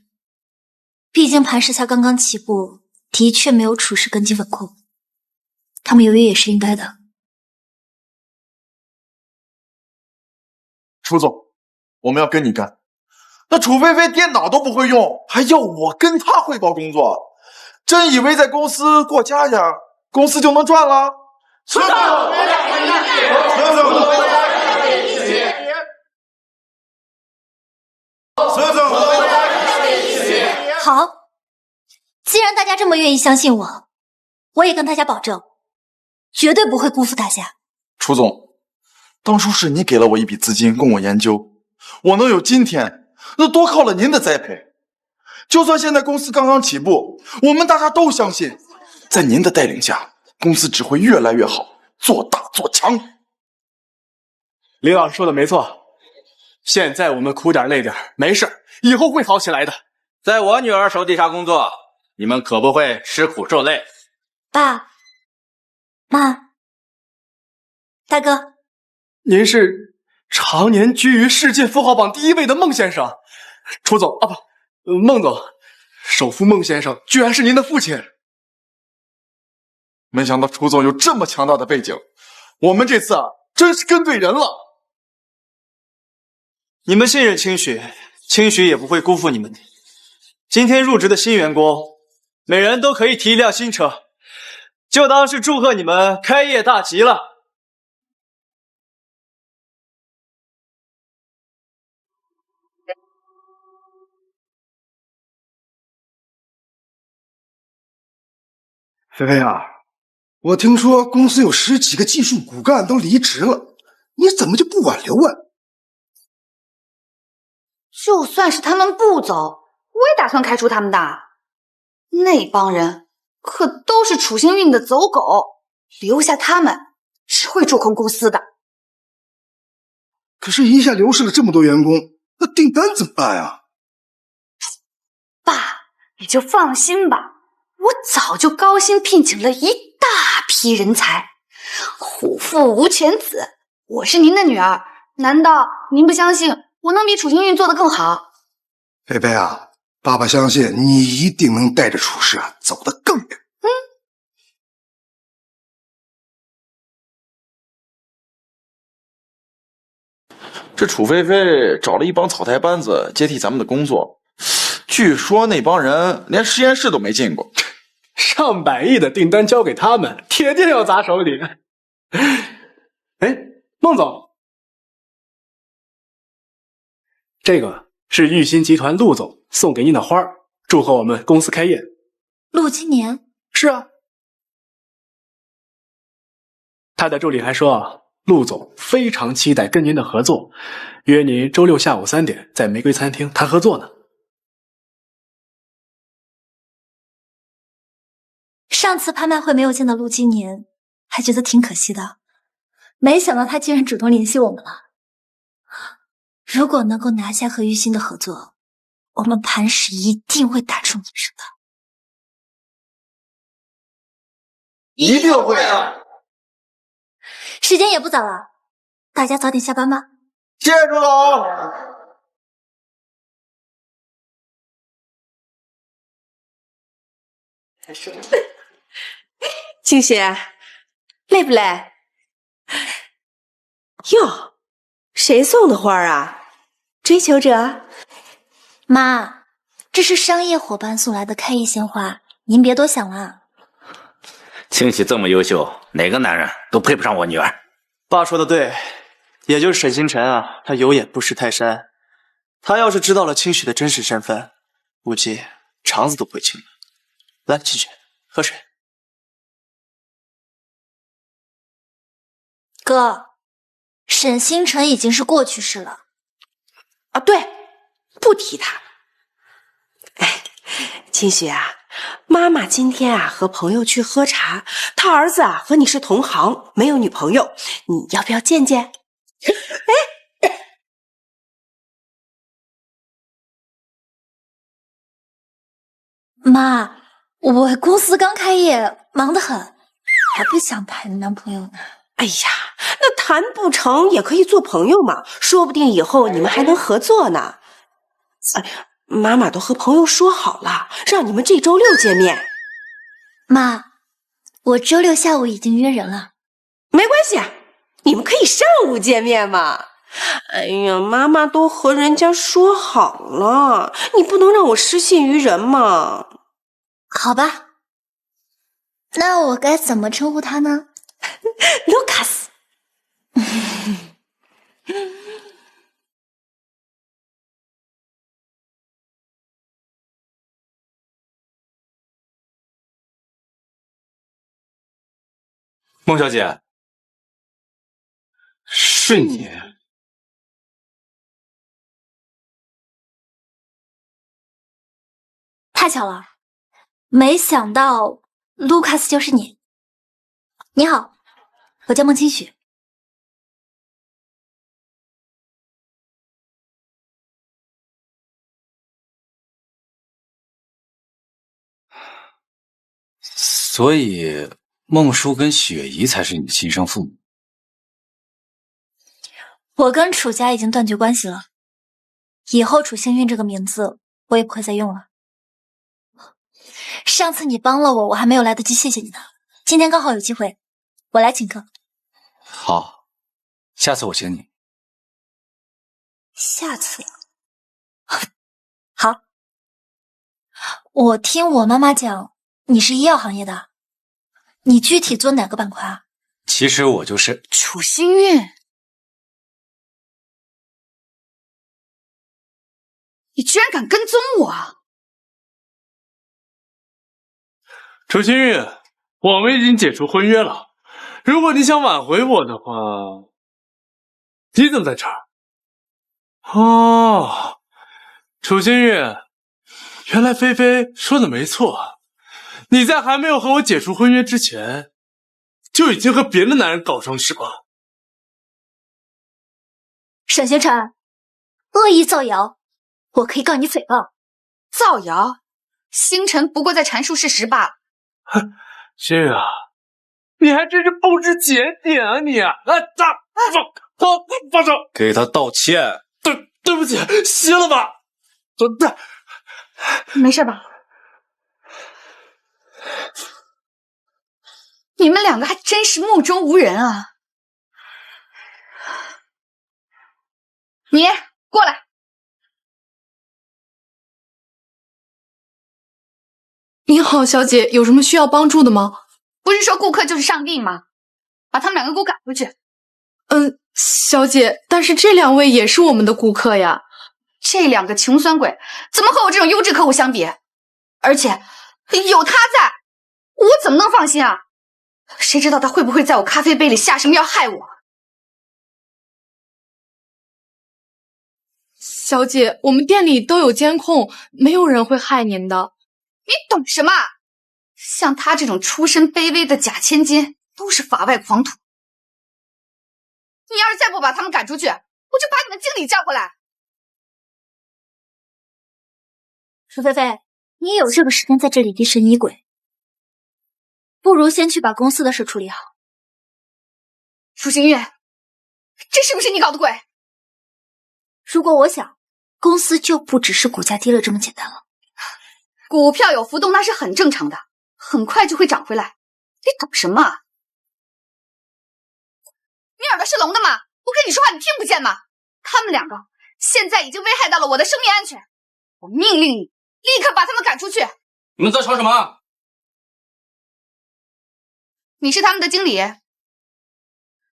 Speaker 10: 毕竟盘石才刚刚起步，的确没有楚氏根基稳固，他们犹豫也是应该的。
Speaker 11: 楚总，我们要跟你干。那楚菲菲电脑都不会用，还要我跟她汇报工作，真以为在公司过家家，公司就能赚了？是的，
Speaker 10: 好，既然大家这么愿意相信我，我也跟大家保证，绝对不会辜负大家。
Speaker 11: 楚总，当初是你给了我一笔资金供我研究，我能有今天，那多靠了您的栽培。就算现在公司刚刚起步，我们大家都相信，在您的带领下，公司只会越来越好，做大做强。
Speaker 6: 李老师说的没错，现在我们苦点累点没事，以后会好起来的。
Speaker 9: 在我女儿手底下工作，你们可不会吃苦受累。
Speaker 10: 爸妈，大哥，
Speaker 17: 您是常年居于世界富豪榜第1位的孟先生，楚总啊不，孟总，首富孟先生居然是您的父亲。
Speaker 11: 没想到楚总有这么强大的背景，我们这次真是跟对人了。
Speaker 19: 你们信任清许，清许也不会辜负你们的。今天入职的新员工，每人都可以提1辆新车，就当是祝贺你们开业大吉了。
Speaker 2: 菲菲啊，我听说公司有10几个技术骨干都离职了，你怎么就不挽留啊？
Speaker 1: 就算是他们不走，我也打算开除他们的。那帮人可都是楚星运的走狗，留下他们只会蛀空公司的。
Speaker 2: 可是，一下流失了这么多员工，那订单怎么办呀？
Speaker 1: 爸，你就放心吧，我早就高薪聘请了一大批人才。虎父无犬子，我是您的女儿，难道您不相信我能比楚星运做得更好？
Speaker 2: 菲菲啊，爸爸相信你一定能带着楚氏走得更远。
Speaker 9: 这楚菲菲找了一帮草台班子接替咱们的工作，据说那帮人连实验室都没进过。
Speaker 17: 上百亿的订单交给他们，铁定要砸手里。哎，孟总，这个是玉鑫集团陆总送给您的花，祝贺我们公司开业。
Speaker 10: 陆金年？
Speaker 17: 是啊。他的助理还说，陆总非常期待跟您的合作，约您周6下午3点在玫瑰餐厅谈合作呢。
Speaker 10: 上次拍卖会没有见到陆金年，还觉得挺可惜的，没想到他竟然主动联系我们了。如果能够拿下和玉鑫的合作，我们磐石一定会打出名声的。
Speaker 11: 一定会啊！
Speaker 10: 时间也不早了，大家早点下班吧。
Speaker 11: 谢谢朱总。
Speaker 8: 庆雪，累不累？哟，谁送的花啊？追求者？
Speaker 10: 妈，这是商业伙伴送来的开业鲜花，您别多想了。
Speaker 9: 清喜这么优秀，哪个男人都配不上我女儿。
Speaker 19: 爸说的对，也就是沈星辰啊，他有眼不识泰山。他要是知道了清许的真实身份，估计肠子都不会清了。来，清许，喝水。
Speaker 10: 哥，沈星辰已经是过去式了。
Speaker 8: 啊，对，不提他。哎，清雪啊，妈妈今天和朋友去喝茶，他儿子和你是同行，没有女朋友，你要不要见见？哎，
Speaker 10: 妈，我公司刚开业，忙得很，还不想谈男朋友呢。
Speaker 8: 哎呀，那谈不成也可以做朋友嘛，说不定以后你们还能合作呢。哎，妈妈都和朋友说好了，让你们这周6见面。
Speaker 10: 妈，我周6下午已经约人了。
Speaker 8: 没关系，你们可以上午见面嘛。哎呀，妈妈都和人家说好了，你不能让我失信于人嘛。
Speaker 10: 好吧，那我该怎么称呼他呢？
Speaker 8: 卢卡斯。
Speaker 3: 孟小姐，是你？
Speaker 10: 太巧了，没想到卢卡斯就是你。你好，我叫孟清许。
Speaker 18: 所以孟叔跟雪姨才是你的亲生父母。
Speaker 10: 我跟楚家已经断绝关系了，以后楚幸运这个名字我也不会再用了。上次你帮了我，我还没有来得及谢谢你呢。今天刚好有机会，我来请客。
Speaker 9: 好，下次我请你。
Speaker 10: 下次好。我听我妈妈讲，你是医药行业的，你具体做哪个板块啊？
Speaker 9: 其实我就是
Speaker 1: 楚幸运，你居然敢跟踪我！
Speaker 6: 楚幸运，我们已经解除婚约了。如果你想挽回我的话，你怎么在这儿？哦，楚幸运，原来菲菲说的没错，你在还没有和我解除婚约之前，就已经和别的男人搞上是吧？
Speaker 10: 沈星辰，恶意造谣，我可以告你诽谤。
Speaker 1: 造谣？星辰不过在阐述事实罢了。
Speaker 6: 幸运啊，你还真是不知检点啊你！放手！
Speaker 9: 给他道歉。
Speaker 6: 对不起，歇了吧。
Speaker 1: 没事吧？你们两个还真是目中无人啊！你过来。
Speaker 20: 您好，小姐，有什么需要帮助的吗？
Speaker 1: 不是说顾客就是上帝吗？把他们两个给我赶出去。
Speaker 20: 小姐，但是这两位也是我们的顾客呀。
Speaker 1: 这两个穷酸鬼怎么和我这种优质客户相比？而且有他在，我怎么能放心啊？谁知道他会不会在我咖啡杯里下什么药害我？
Speaker 20: 小姐，我们店里都有监控，没有人会害您的。
Speaker 1: 你懂什么？像他这种出身卑微的假千金，都是法外狂徒。你要是再不把他们赶出去，我就把你们经理叫过来。
Speaker 10: 楚菲菲，你有这个时间在这里疑神疑鬼，不如先去把公司的事处理好。
Speaker 1: 楚星月，这是不是你搞的鬼？
Speaker 10: 如果我想，公司就不只是股价低了这么简单了。
Speaker 1: 股票有浮动那是很正常的，很快就会涨回来。你懂什么？你耳朵是聋的吗？我跟你说话你听不见吗？他们两个现在已经危害到了我的生命安全，我命令你立刻把他们赶出去。
Speaker 9: 你们在吵什么？
Speaker 1: 你是他们的经理，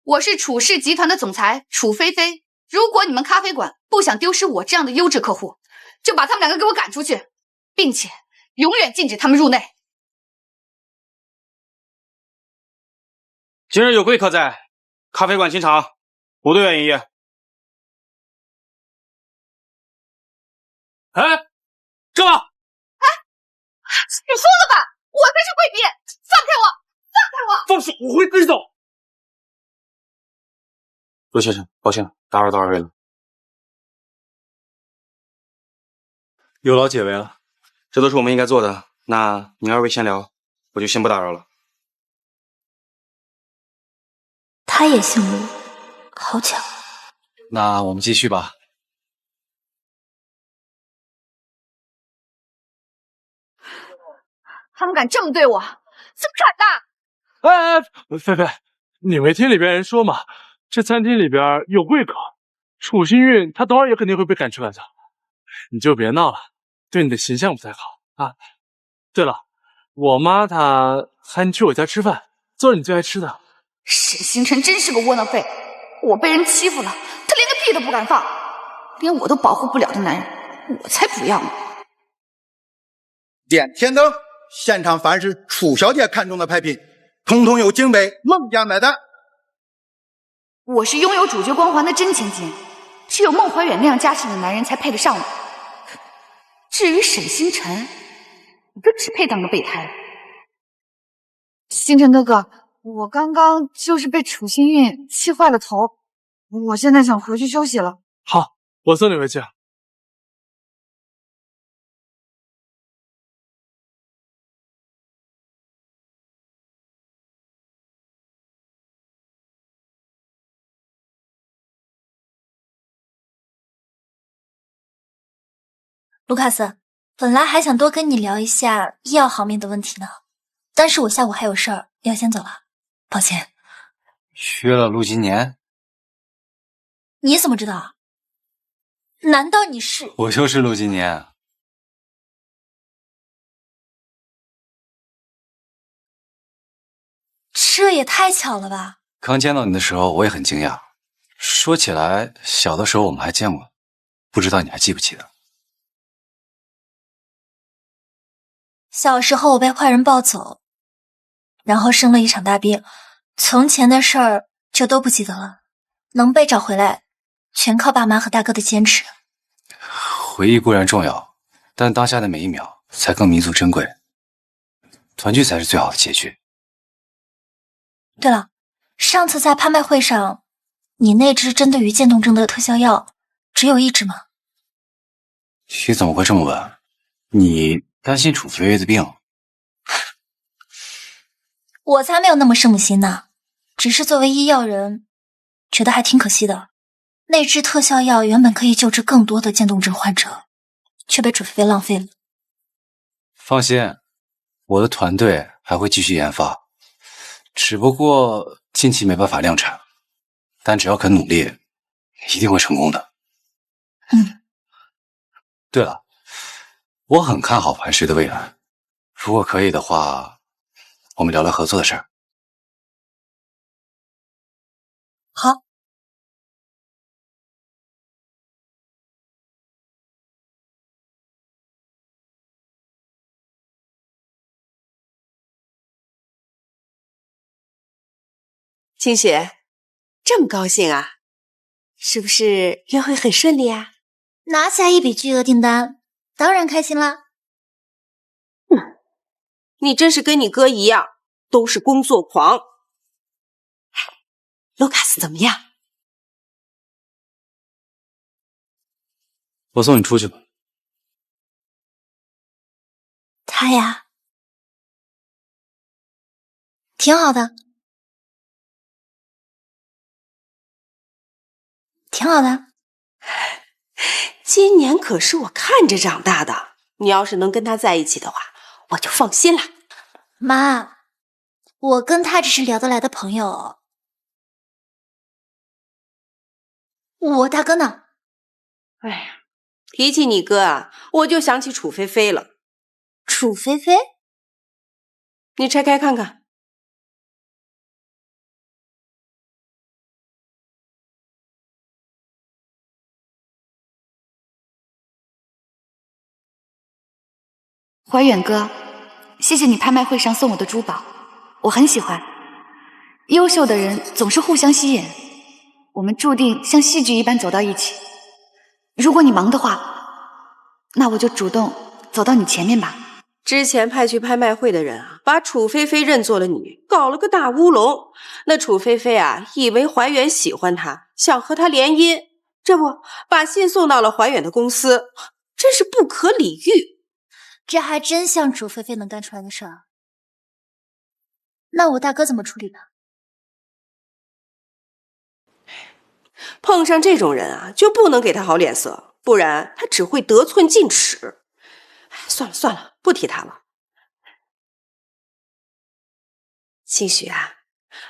Speaker 1: 我是楚氏集团的总裁楚菲菲。如果你们咖啡馆不想丢失我这样的优质客户，就把他们两个给我赶出去，并且永远禁止他们入内。
Speaker 13: 今日有贵客在，咖啡馆清场，不对外营业。哎，干嘛？
Speaker 1: 哎，你疯了吧？我才是贵宾！放开我！放开我！
Speaker 6: 放手！我会跟走。
Speaker 13: 陆先生，抱歉，打扰到二位了。有劳解围了，这都是我们应该做的。那您二位先聊，我就先不打扰了。
Speaker 10: 他也姓陆，好巧。
Speaker 9: 那我们继续吧。
Speaker 1: 他们敢这么对我，怎么敢
Speaker 6: 的？菲菲，你没听里边人说吗？这餐厅里边有贵客，楚幸运他等会儿也肯定会被赶出来的。你就别闹了，对你的形象不太好啊。对了，我妈她喊你去我家吃饭，做你最爱吃的。
Speaker 1: 沈星辰真是个窝囊废，我被人欺负了，他连个屁都不敢放，连我都保护不了的男人，我才不要呢。
Speaker 21: 点天灯，现场凡是楚小姐看中的拍品，统统由京北孟家买单。
Speaker 1: 我是拥有主角光环的真千金，只有孟怀远那样家世的男人才配得上我。至于沈星辰，你就只配当个备胎。星辰哥哥，我刚刚就是被楚幸运气坏了头，我现在想回去休息了。
Speaker 6: 好，我送你回去。
Speaker 10: 卢卡斯，本来还想多跟你聊一下医药方面的问题呢，但是我下午还有事儿，要先走了，抱歉。
Speaker 18: 约了陆金年？
Speaker 10: 你怎么知道？难道你是？
Speaker 18: 我就是陆金年。
Speaker 10: 这也太巧了吧！
Speaker 18: 刚见到你的时候，我也很惊讶。说起来，小的时候我们还见过，不知道你还记不记得？
Speaker 10: 小时候我被坏人抱走，然后生了一场大病，从前的事儿就都不记得了。能被找回来，全靠爸妈和大哥的坚持。
Speaker 18: 回忆固然重要，但当下的每一秒才更弥足珍贵。团聚才是最好的结局。
Speaker 10: 对了，上次在拍卖会上，你那支针对于渐冻症的特效药只有1支吗？
Speaker 18: 你怎么会这么问？你担心楚飞飞的病？
Speaker 10: 我才没有那么圣母心呢，只是作为医药人，觉得还挺可惜的。那支特效药原本可以救治更多的渐冻症患者，却被楚飞飞浪费了。
Speaker 18: 放心，我的团队还会继续研发，只不过近期没办法量产，但只要肯努力，一定会成功的。对了，我很看好磐石的未来，如果可以的话，我们聊聊合作的事儿。
Speaker 10: 好。
Speaker 8: 清雪，这么高兴啊？是不是约会很顺利啊？
Speaker 10: 拿下一笔巨额订单，当然开心啦。
Speaker 8: 你真是跟你哥一样，都是工作狂。卢卡斯怎么样？
Speaker 18: 我送你出去吧。
Speaker 10: 他呀，挺好的，挺好的。
Speaker 8: 今年可是我看着长大的，你要是能跟他在一起的话，我就放心了。
Speaker 10: 妈，我跟他只是聊得来的朋友。我大哥呢？
Speaker 8: 哎呀，提起你哥啊，我就想起楚菲菲了。
Speaker 10: 楚菲菲？
Speaker 8: 你拆开看看。
Speaker 1: 怀远哥，谢谢你拍卖会上送我的珠宝，我很喜欢。优秀的人总是互相吸引，我们注定像戏剧一般走到一起。如果你忙的话，那我就主动走到你前面吧。
Speaker 8: 之前派去拍卖会的人啊，把楚菲菲认作了你，搞了个大乌龙。那楚菲菲啊，以为怀远喜欢她，想和她联姻，这不把信送到了怀远的公司，真是不可理喻。
Speaker 10: 这还真像楚菲菲能干出来的事儿。那我大哥怎么处理的？
Speaker 8: 碰上这种人啊，就不能给他好脸色，不然他只会得寸进尺。算了算了，不提他了。清许啊，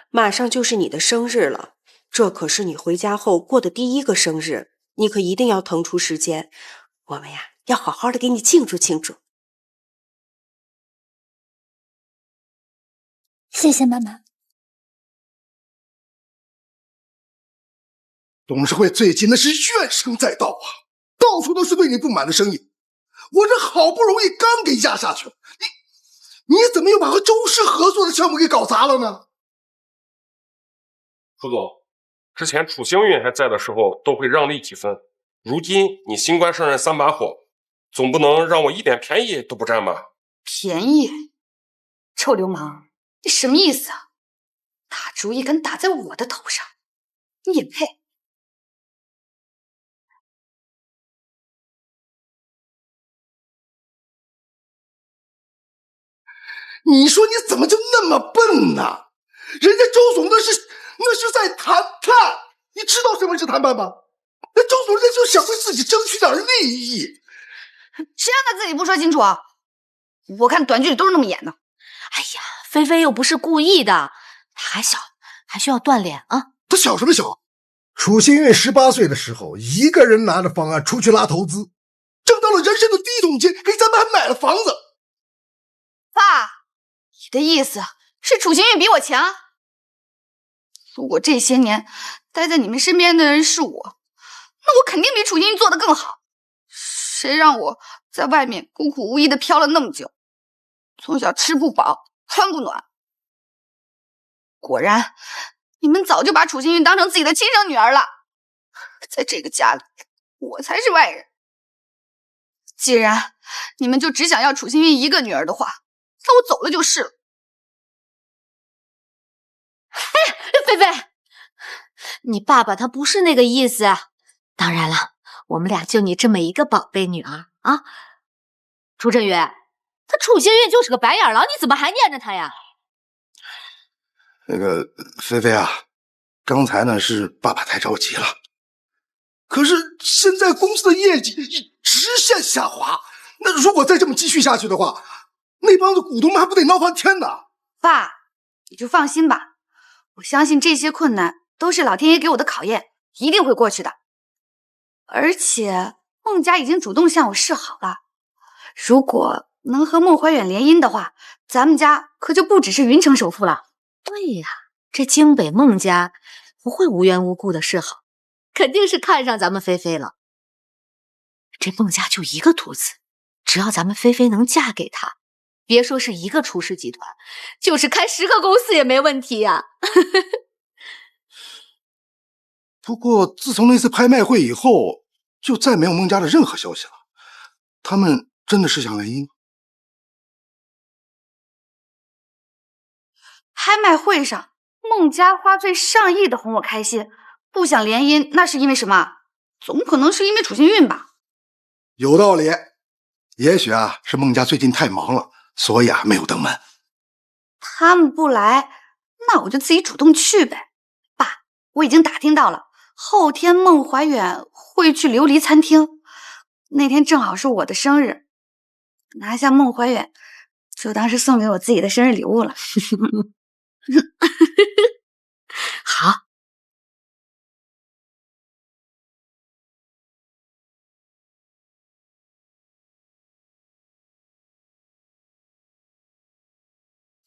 Speaker 8: 马上就是你的生日了，这可是你回家后过的第1个生日，你可一定要腾出时间，我们呀要好好的给你庆祝庆祝。
Speaker 10: 谢谢妈妈。
Speaker 2: 董事会最近那是怨声载道啊，到处都是对你不满的声音。我这好不容易刚给压下去了，你怎么又把和周氏合作的项目给搞砸了呢？
Speaker 5: 楚总，之前楚星运还在的时候都会让利几分，如今你新官上任3把火，总不能让我一点便宜都不占吧？
Speaker 1: 便宜？臭流氓，你什么意思啊？大主意敢打在我的头上，你也配？
Speaker 2: 你说你怎么就那么笨呢？人家周总那是在谈判，你知道什么是谈判吗？那周总人家就想为自己争取点利益，
Speaker 1: 谁让他自己不说清楚？我看短剧里都是那么演的。
Speaker 7: 哎呀，菲菲又不是故意的，她还小，还需要锻炼啊。
Speaker 2: 他小什么小？楚新运18岁的时候，一个人拿着方案出去拉投资，挣到了人生的第一桶金，给咱们还买了房子。
Speaker 1: 爸，你的意思是楚新运比我强？如果这些年待在你们身边的人是我，那我肯定比楚新运做得更好。谁让我在外面孤苦无依的飘了那么久，从小吃不饱穿不暖。果然你们早就把楚新运当成自己的亲生女儿了，在这个家里我才是外人。既然你们就只想要楚新运一个女儿的话，那我走了就是了。
Speaker 7: 菲菲，你爸爸他不是那个意思。当然了，我们俩就你这么一个宝贝女儿啊。楚振宇，他楚新运就是个白眼狼，你怎么还念着他呀？
Speaker 2: 那个菲菲啊，刚才呢是爸爸太着急了，可是现在公司的业绩直线下滑，那如果再这么继续下去的话，那帮子股东们还不得闹翻天呢？
Speaker 1: 爸，你就放心吧，我相信这些困难都是老天爷给我的考验，一定会过去的。而且孟家已经主动向我示好了，如果能和孟怀远联姻的话，咱们家可就不只是云城首富了。
Speaker 7: 对呀，这京北孟家不会无缘无故的示好，肯定是看上咱们菲菲了。这孟家就一个独子，只要咱们菲菲能嫁给他，别说是一个厨师集团，就是开10个公司也没问题呀。
Speaker 2: 不过自从那次拍卖会以后，就再没有孟家的任何消息了。他们真的是想联姻？
Speaker 1: 拍卖会上，孟家花费上亿的哄我开心，不想联姻，那是因为什么？总不可能是因为楚新运吧？
Speaker 2: 有道理，也许啊是孟家最近太忙了，所以啊没有登门。
Speaker 1: 他们不来，那我就自己主动去呗。爸，我已经打听到了，后天孟怀远会去琉璃餐厅，那天正好是我的生日，拿下孟怀远就当是送给我自己的生日礼物了。
Speaker 7: 好，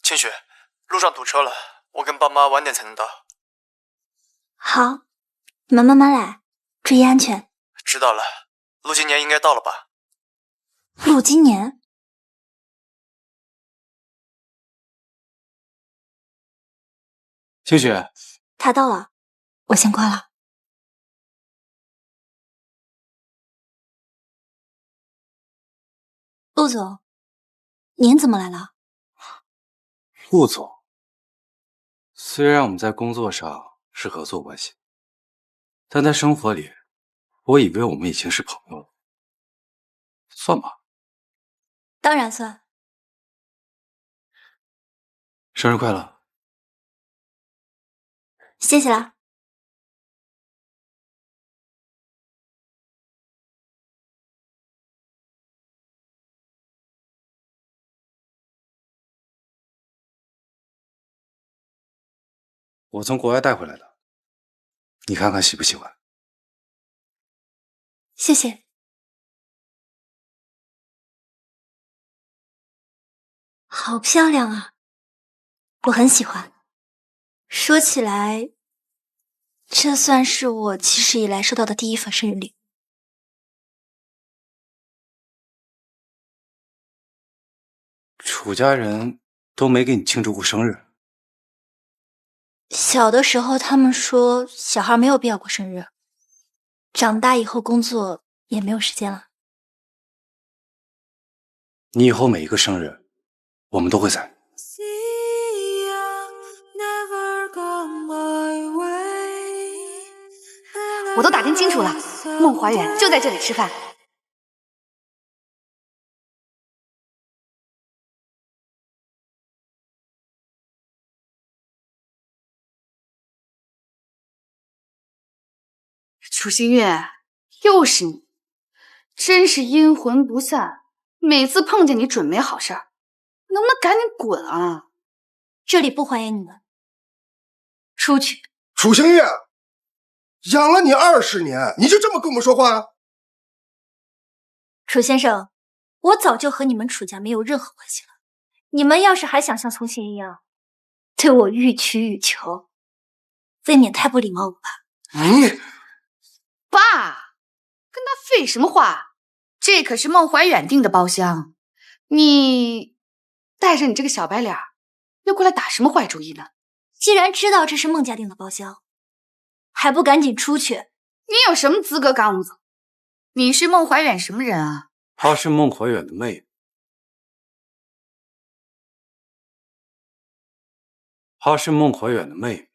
Speaker 19: 清雪，路上堵车了，我跟爸妈晚点才能到。
Speaker 10: 好，你们慢慢来，注意安全。
Speaker 19: 知道了，陆今年应该到了吧？
Speaker 10: 陆今年，
Speaker 18: 清雪，
Speaker 10: 他到了，我先挂了。陆总，您怎么来了？
Speaker 18: 陆总，虽然我们在工作上是合作关系，但在生活里，我以为我们已经是朋友了，算吧。
Speaker 10: 当然算。
Speaker 18: 生日快乐！
Speaker 10: 谢谢啦。
Speaker 18: 我从国外带回来的，你看看喜不喜欢？
Speaker 10: 谢谢。好漂亮啊，我很喜欢。说起来，这算是我起始以来收到的第一份生日礼物。
Speaker 18: 楚家人都没给你庆祝过生日。
Speaker 10: 小的时候他们说小孩没有必要过生日，长大以后工作也没有时间了。
Speaker 18: 你以后每一个生日，我们都会在。
Speaker 1: 我都打听清楚了，孟怀远就在这里吃饭。楚新月，又是你！真是阴魂不散，每次碰见你准没好事儿，能不能赶紧滚啊？
Speaker 10: 这里不欢迎你们，出去。
Speaker 2: 楚星月，养了你20年，你就这么跟我们说话？
Speaker 10: 楚先生，我早就和你们楚家没有任何关系了。你们要是还想像从前一样对我予取予求，未免太不礼貌了吧？
Speaker 2: 你
Speaker 1: 爸，跟他废什么话？这可是孟怀远订的包厢，你带着你这个小白脸又过来打什么坏主意呢？
Speaker 10: 既然知道这是孟家订的包厢，还不赶紧出去？
Speaker 1: 你有什么资格赶我们走？你是孟怀远什么人啊？
Speaker 18: 她是孟怀远的妹妹。她是孟怀远的妹妹。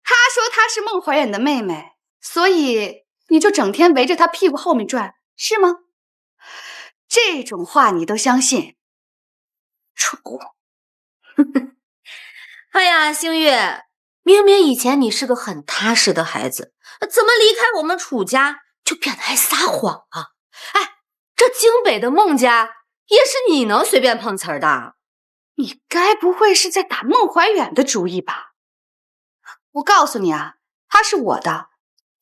Speaker 1: 他说她是孟怀远的妹妹，所以你就整天围着他屁股后面转，是吗？这种话你都相信？蠢物！
Speaker 7: 哎呀，星月，明明以前你是个很踏实的孩子，怎么离开我们楚家就变得爱撒谎啊？哎，这京北的孟家也是你能随便碰瓷儿的？
Speaker 1: 你该不会是在打孟怀远的主意吧？我告诉你啊，他是我的，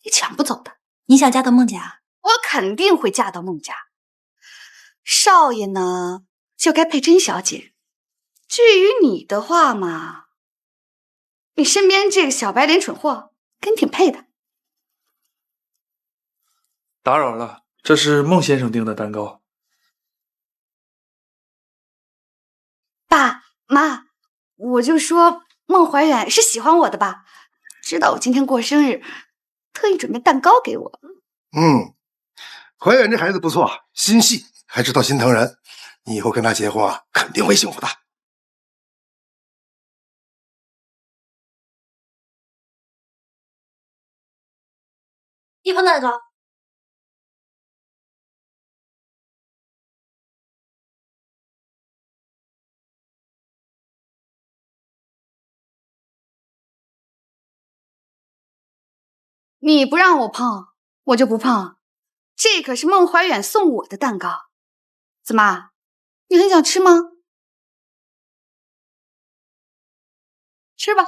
Speaker 1: 你抢不走的。
Speaker 10: 你想嫁到孟家？
Speaker 1: 我肯定会嫁到孟家。少爷呢，就该配甄小姐。至于你的话嘛，你身边这个小白脸蠢货跟你挺配的。
Speaker 17: 打扰了，这是孟先生订的蛋糕。
Speaker 1: 爸妈，我就说孟怀远是喜欢我的吧，知道我今天过生日，特意准备蛋糕给我。
Speaker 2: 怀远这孩子不错，心细，还知道心疼人。你以后跟他结婚啊，肯定会幸福的。
Speaker 10: 1盆蛋糕。
Speaker 1: 你不让我碰，我就不碰。这可是孟怀远送我的蛋糕，怎么，你很想吃吗？吃吧。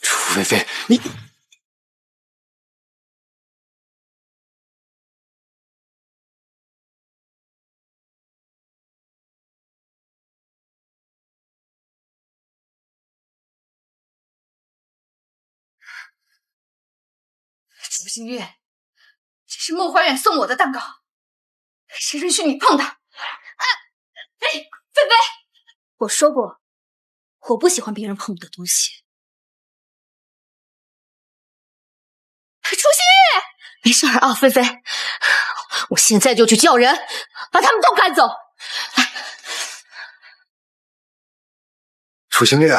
Speaker 3: 楚菲菲，你
Speaker 1: 楚星月，这是孟怀远送我的蛋糕，谁允许你碰它？菲菲，
Speaker 10: 我说过，我不喜欢别人碰我的东西。
Speaker 1: 楚星月，
Speaker 7: 没事啊，菲菲，我现在就去叫人把他们都赶走。
Speaker 2: 楚星月，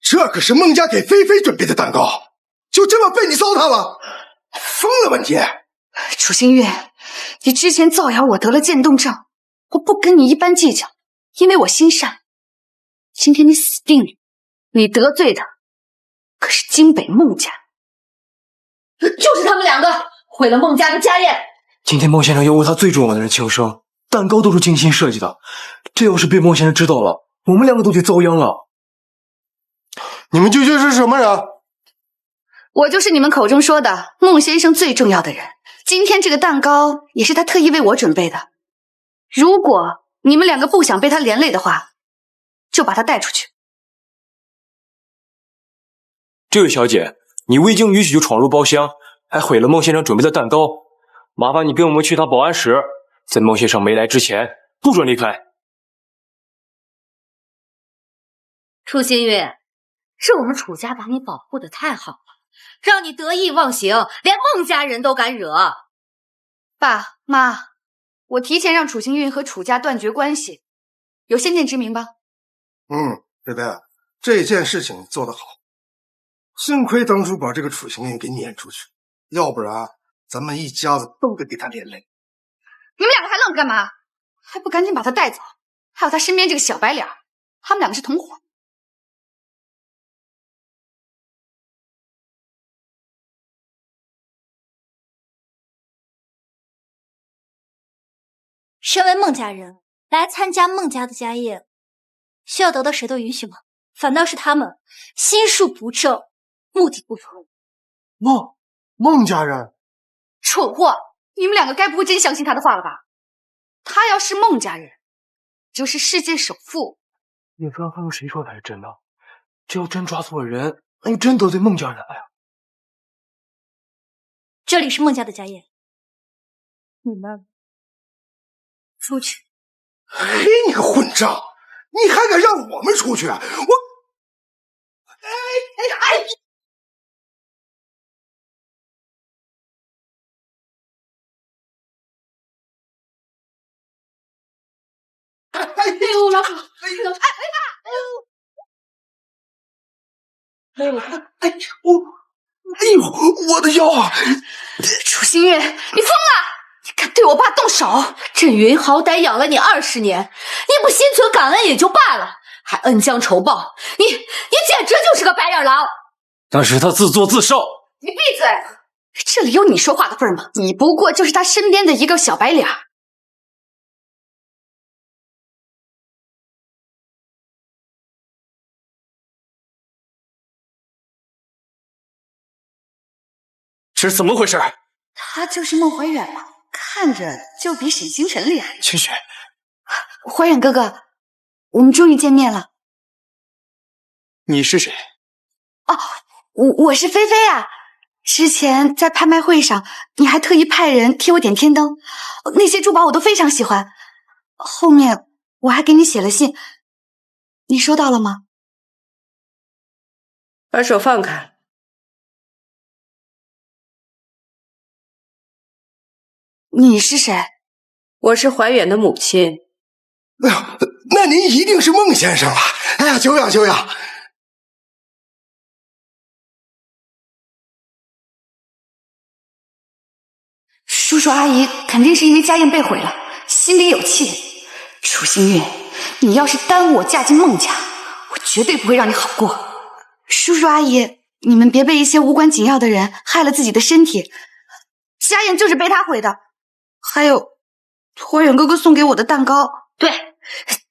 Speaker 2: 这可是孟家给菲菲准备的蛋糕，就这么被你糟蹋了？疯了吧你！
Speaker 1: 楚星月，你之前造谣我得了渐冻症，我不跟你一般计较，因为我心善。今天你死定了，你得罪的可是京北孟家，
Speaker 7: 就是他们2个毁了孟家的家业。
Speaker 3: 今天孟先生要为他最重要的人庆生，蛋糕都是精心设计的，这要是被孟先生知道了，我们2个都得遭殃了。
Speaker 2: 你们究竟是什么人？
Speaker 1: 我就是你们口中说的孟先生最重要的人。今天这个蛋糕也是他特意为我准备的。如果你们2个不想被他连累的话，就把他带出去。
Speaker 3: 这位小姐，你未经允许就闯入包厢，还毁了孟先生准备的蛋糕，麻烦你跟我们去他保安室，在孟先生没来之前，不准离开。
Speaker 7: 楚新月，是我们楚家把你保护的太好了，让你得意忘形，连孟家人都敢惹。
Speaker 1: 爸妈，我提前让楚星运和楚家断绝关系，有先见之明吧？
Speaker 2: 菲菲，这件事情做得好，幸亏当初把这个楚星运给撵出去，要不然咱们一家子都得给他连累。
Speaker 1: 你们2个还愣干嘛？还不赶紧把他带走？还有他身边这个小白脸，他们2个是同伙。
Speaker 10: 身为孟家人来参加孟家的家宴，需要得到谁的允许吗？反倒是他们心术不正，目的不纯。
Speaker 2: 孟家人，
Speaker 1: 蠢货！你们两个该不会真相信他的话了吧？他要是孟家人，就是世界首富。
Speaker 3: 你刚刚谁说他是真的？这要真抓错了人，那就真得罪孟家人了呀！
Speaker 10: 这里是孟家的家宴，你们出去。
Speaker 2: 嘿，你个混账！你还敢让我们出去？哎！
Speaker 1: 哎呦，老虎！
Speaker 2: 我的腰啊！
Speaker 1: 楚星月，你疯了！你敢对我爸动手？
Speaker 7: 振云好歹养了你20年，你不心存感恩也就罢了，还恩将仇报，你简直就是个白眼狼！
Speaker 3: 那是他自作自受。
Speaker 1: 你闭嘴！这里有你说话的份吗？你不过就是他身边的一个小白脸。
Speaker 19: 这是怎么回事？
Speaker 1: 他就是孟怀远嘛，看着就比沈星辰厉害。
Speaker 19: 清雪，
Speaker 1: 怀远哥哥，我们终于见面了。
Speaker 19: 你是谁？
Speaker 1: 哦，我是菲菲啊。之前在拍卖会上，你还特意派人替我点天灯，那些珠宝我都非常喜欢。后面我还给你写了信，你收到了吗？
Speaker 8: 把手放开。
Speaker 1: 你是谁？
Speaker 8: 我是怀远的母亲。
Speaker 2: 哎呀，那您一定是孟先生了。哎呀，久仰久仰。
Speaker 1: 叔叔阿姨肯定是因为家宴被毁了，心里有气。楚星月，你要是耽误我嫁进孟家，我绝对不会让你好过。叔叔阿姨，你们别被一些无关紧要的人害了自己的身体。家宴就是被他毁的。还有，怀远哥哥送给我的蛋糕，
Speaker 7: 对，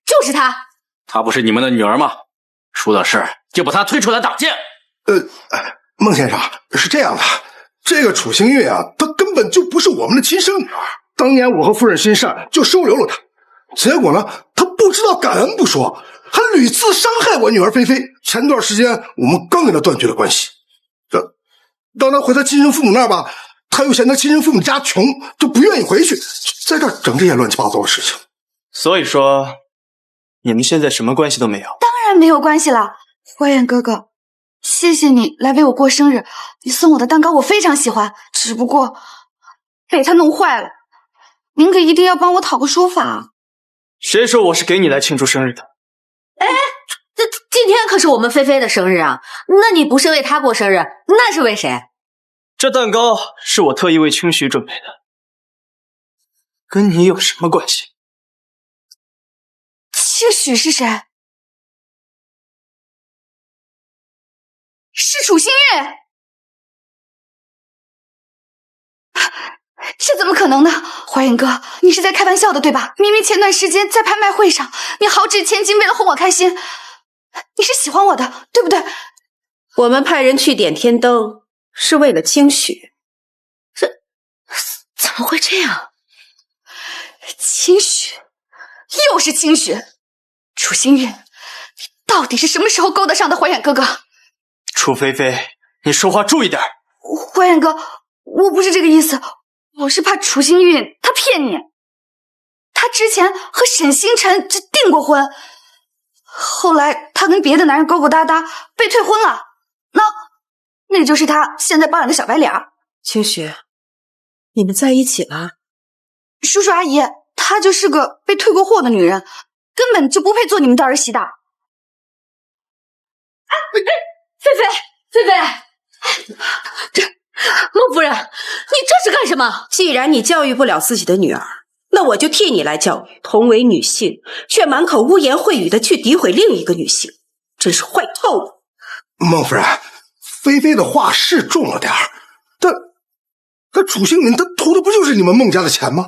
Speaker 7: 就是他。
Speaker 9: 她不是你们的女儿吗？出了事就把她推出来挡箭。
Speaker 2: 孟先生，是这样的，这个楚星月啊，她根本就不是我们的亲生女儿。当年我和夫人心善，就收留了她，结果呢，她不知道感恩不说，还屡次伤害我女儿菲菲。前段时间我们刚跟她断绝了关系，当她回她亲生父母那儿吧，她又嫌她亲生父母家穷，就不愿意回去，在这儿整这些乱七八糟的事情。
Speaker 19: 所以说，你们现在什么关系都没有？
Speaker 1: 当然没有关系了。怀远哥哥，谢谢你来为我过生日，你送我的蛋糕我非常喜欢，只不过被他弄坏了。您可一定要帮我讨个说法。
Speaker 19: 谁说我是给你来庆祝生日的？
Speaker 7: 哎，今天可是我们菲菲的生日啊！那你不是为她过生日，那是为谁？
Speaker 19: 这蛋糕是我特意为清许准备的，跟你有什么关系？
Speaker 1: 清许是谁？是楚星月。这怎么可能呢？怀远哥，你是在开玩笑的对吧？明明前段时间在拍卖会上，你豪掷千金为了哄我开心，你是喜欢我的，对不对？
Speaker 8: 我们派人去点天灯，是为了清许。
Speaker 1: 怎么会这样？清许，又是清许。楚星月，你到底是什么时候勾搭上的怀远哥哥？
Speaker 19: 楚菲菲，你说话注意点。
Speaker 1: 怀远哥，我不是这个意思，我是怕楚星月他骗你。他之前和沈星辰就订过婚，后来他跟别的男人勾勾搭搭，被退婚了。那就是他现在包养的小白脸。
Speaker 8: 清许，你们在一起了？
Speaker 1: 叔叔阿姨，她就是个被退过货的女人，根本就不配做你们的儿媳的。
Speaker 7: 菲菲，这孟夫人，你这是干什么？
Speaker 8: 既然你教育不了自己的女儿，那我就替你来教育。同为女性，却满口污言秽语的去诋毁另一个女性，真是坏透了。
Speaker 2: 孟夫人，菲菲的话是重了点儿，但楚星云他图的不就是你们孟家的钱吗？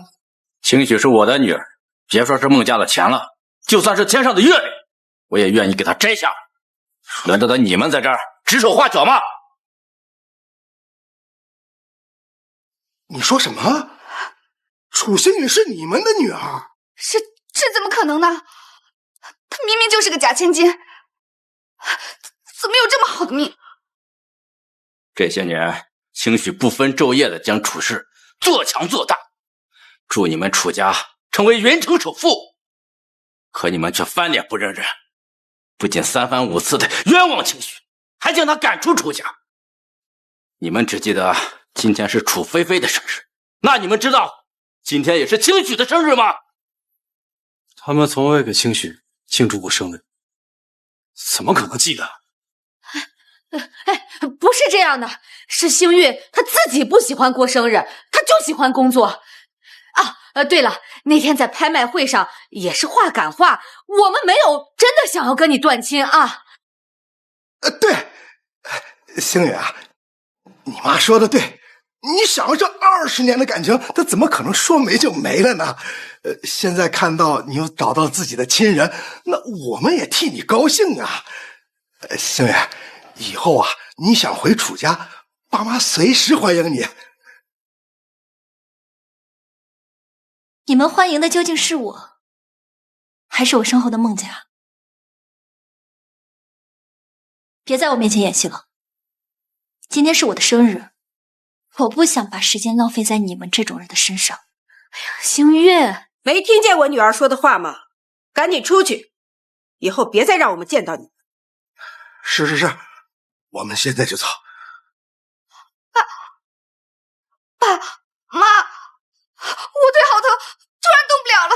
Speaker 9: 清许是我的女儿，别说是孟家的钱了，就算是天上的月亮，我也愿意给他摘下。轮得到你们在这儿指手画脚吗？
Speaker 2: 你说什么？楚星宇是你们的女儿？
Speaker 1: 这怎么可能呢？她明明就是个假千金，怎么有这么好的命？
Speaker 9: 这些年，兴许不分昼夜的将楚氏做强做大，助你们楚家成为云城首富，可你们却翻脸不认人，不仅三番五次的冤枉兴许，还将他赶出楚家。你们只记得今天是楚菲菲的生日，那你们知道今天也是兴许的生日吗？
Speaker 18: 他们从未给兴许庆祝过生日，怎么可能记得？
Speaker 7: 不是这样的，是星运他自己不喜欢过生日，他就喜欢工作。对了，那天在拍卖会上也是话赶话，我们没有真的想要跟你断亲啊。
Speaker 2: 对，星宇啊，你妈说的对，你想这20年的感情，他怎么可能说没就没了呢？现在看到你又找到自己的亲人，那我们也替你高兴啊。星宇，以后啊，你想回楚家，爸妈随时欢迎你。
Speaker 10: 你们欢迎的究竟是我，还是我身后的孟家？别在我面前演戏了，今天是我的生日，我不想把时间浪费在你们这种人的身上。
Speaker 7: 哎呀，星月，
Speaker 8: 没听见我女儿说的话吗？赶紧出去，以后别再让我们见到你。
Speaker 2: 是，我们现在就走。
Speaker 1: 爸妈，我腿好疼，突然动不了了。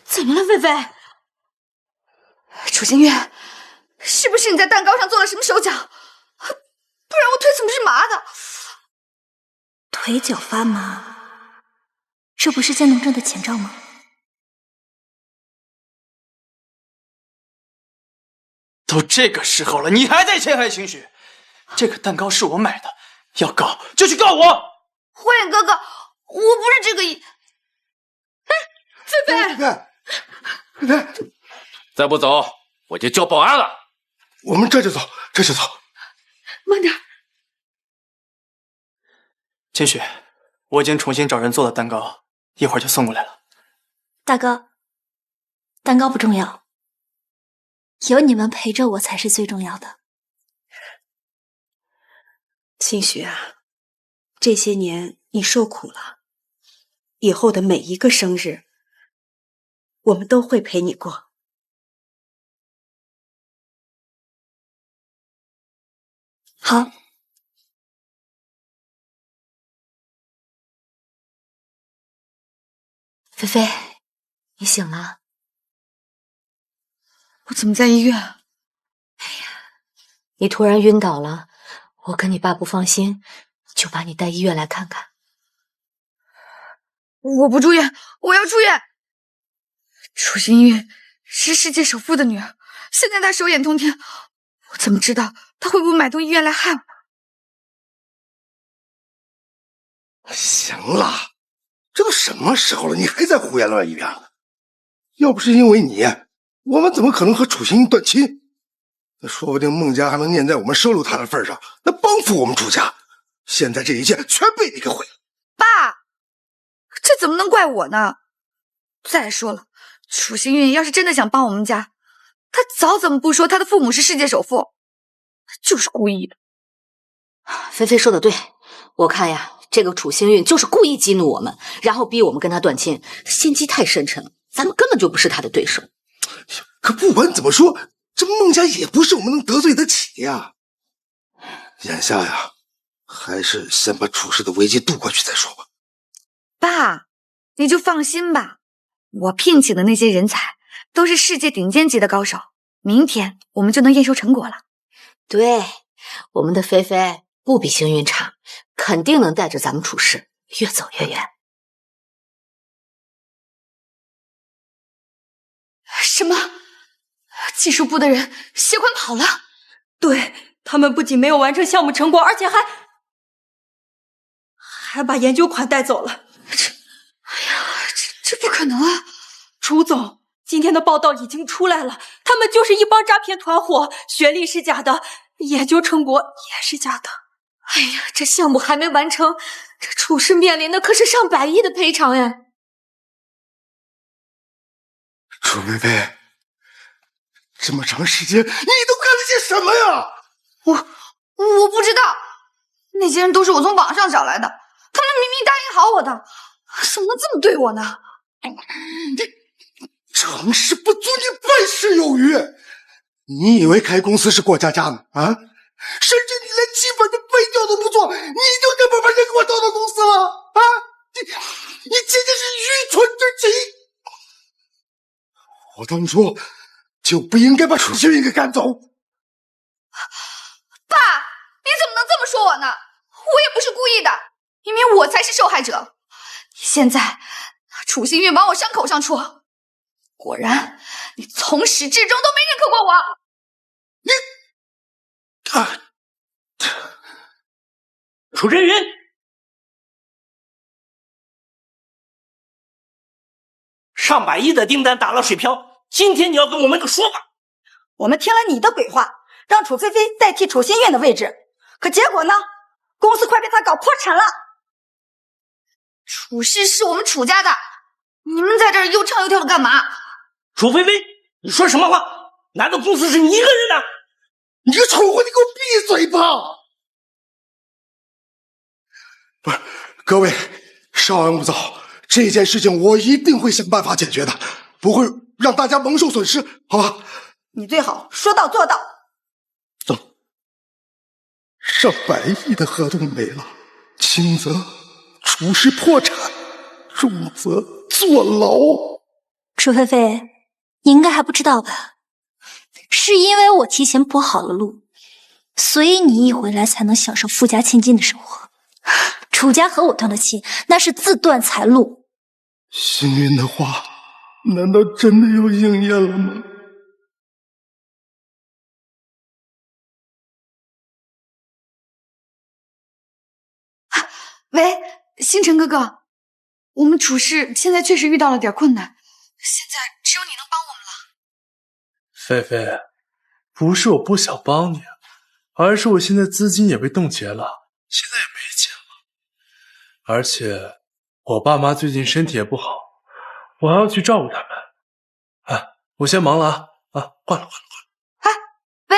Speaker 7: 怎么了，菲菲？
Speaker 1: 楚星月，是不是你在蛋糕上做了什么手脚？不然我腿怎么是麻的？
Speaker 10: 腿脚发麻，这不是在能挣的前兆吗？
Speaker 19: 都这个时候了，你还在陷害兴许？这个蛋糕是我买的，要告就去告我！
Speaker 1: 火眼哥哥，我不是这个意。菲菲，
Speaker 9: 再不走，我就叫保安了。
Speaker 2: 我们这就走。
Speaker 1: 慢点。
Speaker 19: 秦雪，我已经重新找人做了蛋糕，一会儿就送过来了。
Speaker 10: 大哥，蛋糕不重要，有你们陪着我才是最重要的。
Speaker 8: 清雪啊，这些年你受苦了，以后的每一个生日，我们都会陪你过。
Speaker 10: 好。
Speaker 7: 菲菲，你醒了？
Speaker 1: 我怎么在医院？
Speaker 7: 你突然晕倒了，我跟你爸不放心，就把你带医院来看看。
Speaker 1: 我不住院，我要住院。楚星玉是世界首富的女儿，现在她手眼通天，我怎么知道她会不会买通医院来害我？
Speaker 2: 行了，这都什么时候了，你还在胡言乱语啊？要不是因为你，我们怎么可能和楚星玉断亲？那说不定孟家还能念在我们收留他的份上，那帮扶我们楚家。现在这一切全被你给毁了。
Speaker 1: 爸，这怎么能怪我呢？再说了，楚星运要是真的想帮我们家，他早怎么不说他的父母是世界首富？他就是故意的。
Speaker 7: 菲菲说的对，我看呀，这个楚星运就是故意激怒我们，然后逼我们跟他断亲，心机太深沉了，咱们根本就不是他的对手。
Speaker 2: 可不管怎么说，这孟家也不是我们能得罪得起的呀。眼下呀，还是先把楚氏的危机渡过去再说吧。
Speaker 1: 爸，你就放心吧，我聘请的那些人才都是世界顶尖级的高手，明天我们就能验收成果了。
Speaker 7: 对，我们的菲菲不比星运差，肯定能带着咱们楚氏越走越远。
Speaker 1: 什么？技术部的人携款跑了？
Speaker 4: 对，他们不仅没有完成项目成果，而且还
Speaker 12: 还把研究款带走了。
Speaker 1: 这不可能啊！
Speaker 12: 楚总，今天的报道已经出来了，他们就是一帮诈骗团伙，学历是假的，研究成果也是假的。
Speaker 7: 哎呀，这项目还没完成，这楚氏面临的可是上百亿的赔偿哎！
Speaker 2: 楚菲菲，这么长时间你都干了些什么呀？
Speaker 1: 我不知道，那些人都是我从网上找来的，他们明明答应好我的，怎么能这么对我呢？
Speaker 2: 成事不足以败事有余，你以为开公司是过家家呢？啊！甚至你连基本的背调都不做，你就这么把人给我调到公司了啊！你简直是愚蠢至极！我当初就不应该把楚星宇给赶走。
Speaker 1: 爸，你怎么能这么说我呢？我也不是故意的，明明我才是受害者。现在楚星宇往我伤口上戳，果然你从始至终都没认可过我。
Speaker 22: 楚真云，上百亿的订单打了水漂，今天你要跟我们个说法。
Speaker 12: 我们听了你的鬼话，让楚菲菲代替楚心苑的位置，可结果呢？公司快被他搞破产了。
Speaker 1: 楚氏是我们楚家的，你们在这儿又唱又跳的干嘛？
Speaker 22: 楚菲菲，你说什么话？难道公司是你一个人的？
Speaker 2: 你个蠢货，你给我闭嘴吧！不是，各位，稍安勿躁，这件事情我一定会想办法解决的，不会让大家蒙受损失，好吧？
Speaker 12: 你最好说到做到。
Speaker 2: 走，上百亿的合同没了，轻则楚氏破产，重则坐牢。
Speaker 10: 楚菲菲，你应该还不知道吧？是因为我提前铺好了路，所以你一回来才能享受富家千金的生活。楚家和我断了亲，那是自断财路。
Speaker 2: 星云的话，难道真的要应验了吗？
Speaker 1: 喂，星辰哥哥，我们楚氏现在确实遇到了点困难，现在只有你能帮我们了。
Speaker 6: 菲菲，不是我不想帮你，而是我现在资金也被冻结了，现在也没钱了。而且我爸妈最近身体也不好，我还要去照顾他们。哎，我先忙了啊！挂了。
Speaker 1: 哎，喂，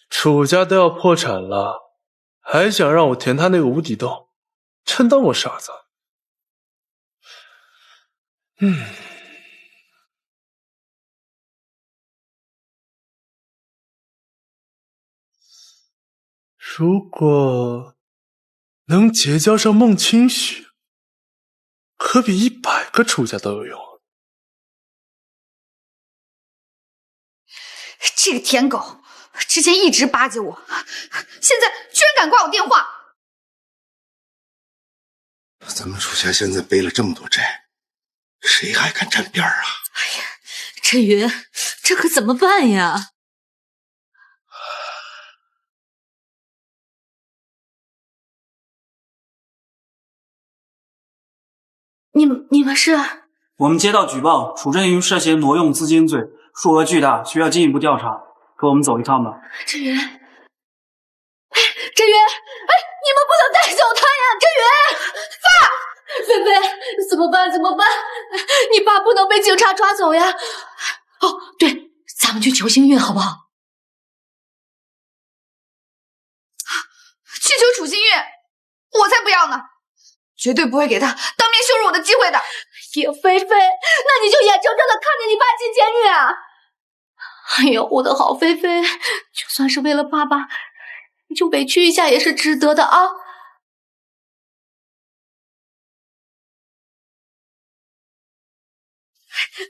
Speaker 6: 楚家都要破产了，还想让我填他那个无底洞，真当我傻子？如果能结交上孟清雪，可比100个楚家都有用。
Speaker 1: 这个舔狗之前一直巴结我，现在居然敢挂我电话。
Speaker 2: 咱们楚家现在背了这么多债，谁还敢沾边啊？
Speaker 7: 哎呀，陈云，这可怎么办呀？你们是？
Speaker 16: 我们接到举报，楚振云涉嫌挪用资金罪，数额巨大，需要进一步调查。跟我们走一趟吧。
Speaker 1: 振云，哎，振云，哎，你们不能带走他呀！振云，爸，
Speaker 12: 菲菲，怎么办？你爸不能被警察抓走呀！
Speaker 7: 哦，对，咱们去求星运好不好？
Speaker 1: 去求楚心运，我才不要呢！绝对不会给他当面羞辱我的机会的。
Speaker 12: 叶菲菲，那你就眼睁睁的看着你爸进监狱啊！哎呦，我的好菲菲，就算是为了爸爸，你就委屈一下也是值得的啊！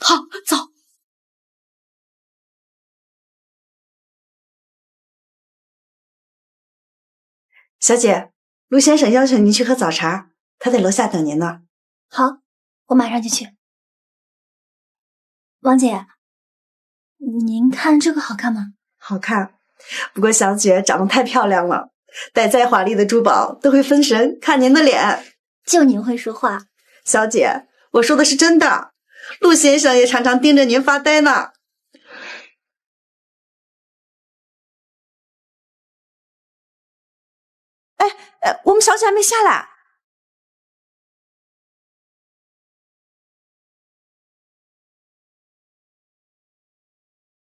Speaker 1: 好，走。
Speaker 12: 小姐，陆先生要求您去喝早茶，他在楼下等您呢。
Speaker 10: 好，我马上就去。王姐，您看这个好看吗？
Speaker 12: 好看，不过小姐长得太漂亮了，
Speaker 14: 戴再华丽的珠宝都会分神看您的脸。
Speaker 10: 就您会说话。
Speaker 14: 小姐，我说的是真的，陆先生也常常盯着您发呆呢。我们小姐还没下来。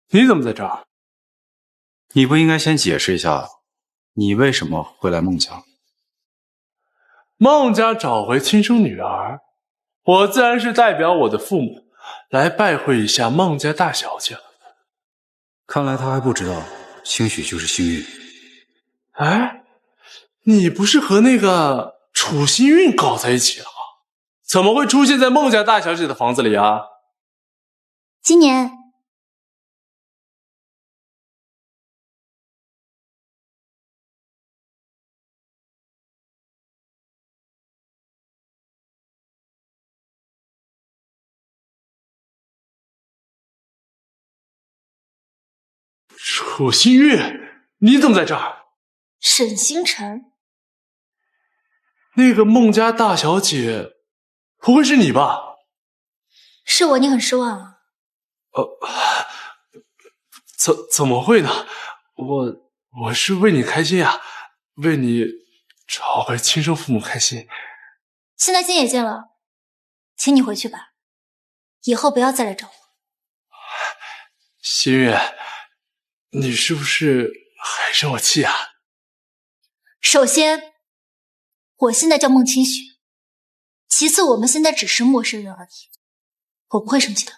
Speaker 6: 你怎么在这儿？
Speaker 18: 你不应该先解释一下，你为什么会来孟家？
Speaker 6: 孟家找回亲生女儿，我自然是代表我的父母来拜会一下孟家大小姐了。
Speaker 18: 看来他还不知道兴许就是幸运。
Speaker 6: 哎，你不是和那个楚新韵搞在一起了吗？怎么会出现在孟家大小姐的房子里啊？
Speaker 10: 今年
Speaker 6: 楚新韵，你怎么在这儿？
Speaker 10: 沈星辰，
Speaker 6: 那个孟家大小姐，不会是你吧？
Speaker 10: 是我，你很失望啊？
Speaker 6: 怎么会呢？我是为你开心呀，为你找回亲生父母开心。
Speaker 10: 现在见也见了，请你回去吧，以后不要再来找我。
Speaker 6: 新月，你是不是还生我气啊？
Speaker 10: 首先，我现在叫孟清雪，其次，我们现在只是陌生人而已，我不会生气的。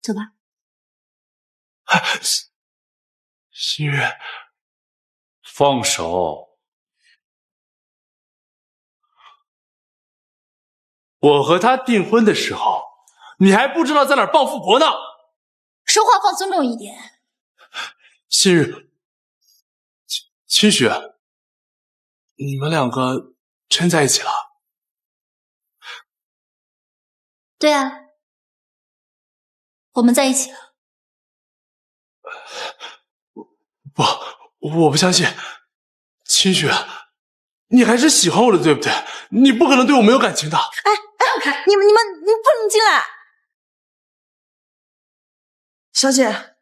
Speaker 10: 走吧。
Speaker 6: 新月，
Speaker 18: 放手！
Speaker 6: 我和他订婚的时候，你还不知道在哪儿傍富婆呢。
Speaker 10: 说话放尊重一点。
Speaker 6: 新月，清雪，你们两个真在一起了？
Speaker 10: 对啊，我们在一起了。
Speaker 6: 不，我不相信，清雪，你还是喜欢我的，对不对？你不可能对我没有感情的。
Speaker 14: 你们不能进来。小姐，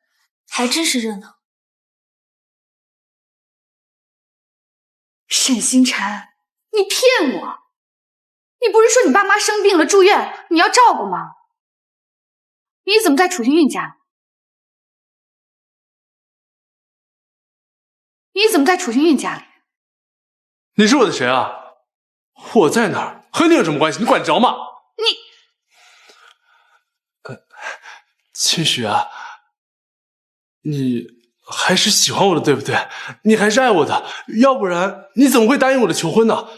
Speaker 10: 还真是热闹。
Speaker 1: 沈星辰，你骗我！你不是说你爸妈生病了住院，你要照顾吗？你怎么在楚星韵家？你怎么在楚星韵家里？
Speaker 6: 你是我的谁啊？我在哪儿和你有什么关系？你管着吗？清雪啊，你还是喜欢我的，对不对？你还是爱我的，要不然你怎么会答应我的求婚呢？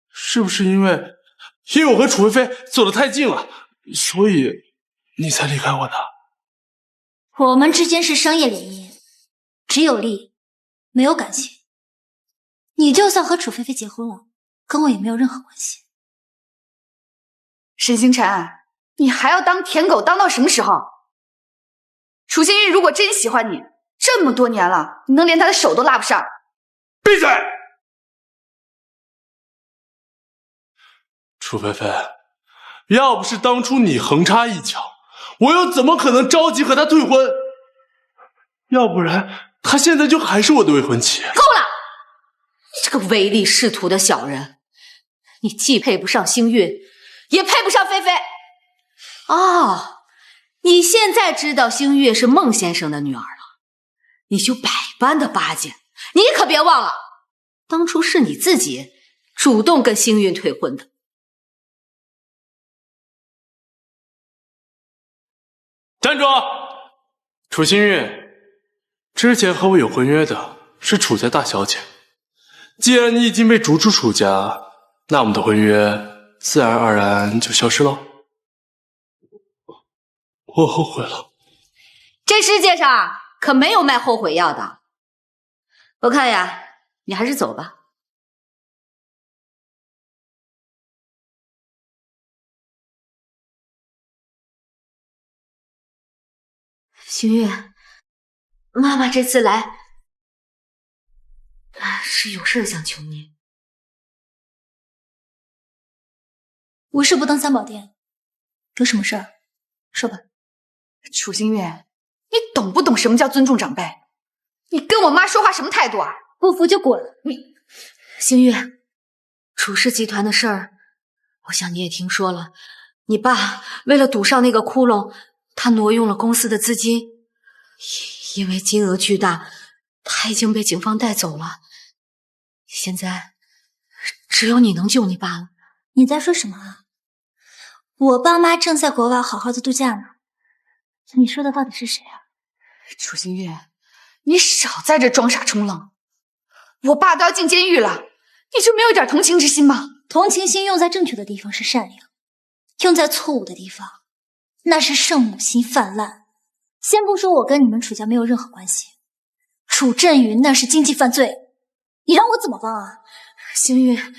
Speaker 6: 是不是因为我和楚菲菲走得太近了，所以你才离开我的？
Speaker 10: 我们之间是商业联姻，只有利，没有感情。你就算和楚菲菲结婚了，跟我也没有任何关系。
Speaker 1: 沈星辰，你还要当舔狗当到什么时候？楚新韵如果真喜欢你，这么多年了，你能连他的手都拉不上？
Speaker 6: 闭嘴！楚菲菲，要不是当初你横插一脚，我又怎么可能着急和他退婚？要不然他现在就还是我的未婚妻。
Speaker 7: 够了！你这个唯利是图的小人，你既配不上星韵，也配不上菲菲。哦，你现在知道星月是孟先生的女儿了，你就百般的巴结。你可别忘了，当初是你自己主动跟星韵退婚的。
Speaker 6: 站住！楚新韵，之前和我有婚约的是楚家大小姐，既然你已经被逐出楚家，那我们的婚约自然而然就消失了。我后悔了。
Speaker 7: 这世界上可没有卖后悔药的。我看呀，你还是走吧。星月，妈妈这次来是有事想求你。
Speaker 10: 无事不登三宝殿，有什么事儿说吧。
Speaker 1: 楚心月，你懂不懂什么叫尊重长辈？你跟我妈说话什么态度啊？
Speaker 10: 不服就滚！
Speaker 7: 星月，楚氏集团的事儿，我想你也听说了。你爸为了堵上那个窟窿，他挪用了公司的资金，因为金额巨大，他已经被警方带走了。现在只有你能救你爸了。
Speaker 10: 你在说什么啊？我爸妈正在国外好好的度假呢。你说的到底是谁啊？
Speaker 1: 楚心月，你少在这装傻充愣。我爸都要进监狱了，你就没有一点同情之心吗？
Speaker 10: 同情心用在正确的地方是善良，用在错误的地方那是圣母心泛滥。先不说我跟你们楚家没有任何关系，楚振宇那是经济犯罪，你让我怎么帮啊？
Speaker 12: 星月，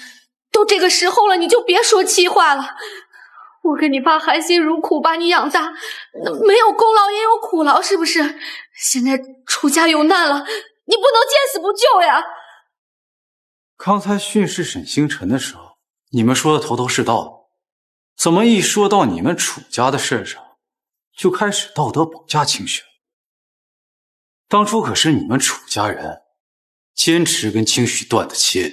Speaker 12: 都这个时候了，你就别说气话了。我跟你爸含辛茹苦把你养大，没有功劳也有苦劳，是不是？现在楚家有难了，你不能见死不救呀！
Speaker 18: 刚才训斥沈星辰的时候，你们说的头头是道，怎么一说到你们楚家的事上，就开始道德绑架清雪？当初可是你们楚家人坚持跟清许断的亲。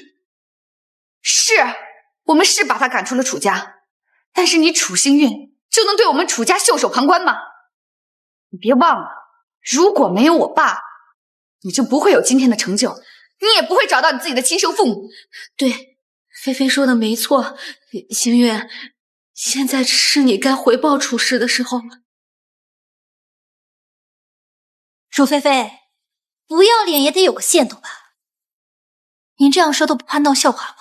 Speaker 1: 是，我们是把他赶出了楚家，但是你楚星运就能对我们楚家袖手旁观吗？你别忘了，如果没有我爸，你就不会有今天的成就，你也不会找到你自己的亲生父母。
Speaker 12: 对，菲菲说的没错，星月，现在是你该回报楚氏的时候了。
Speaker 10: 楚菲菲，不要脸也得有个限度吧？您这样说都不怕闹笑话吗？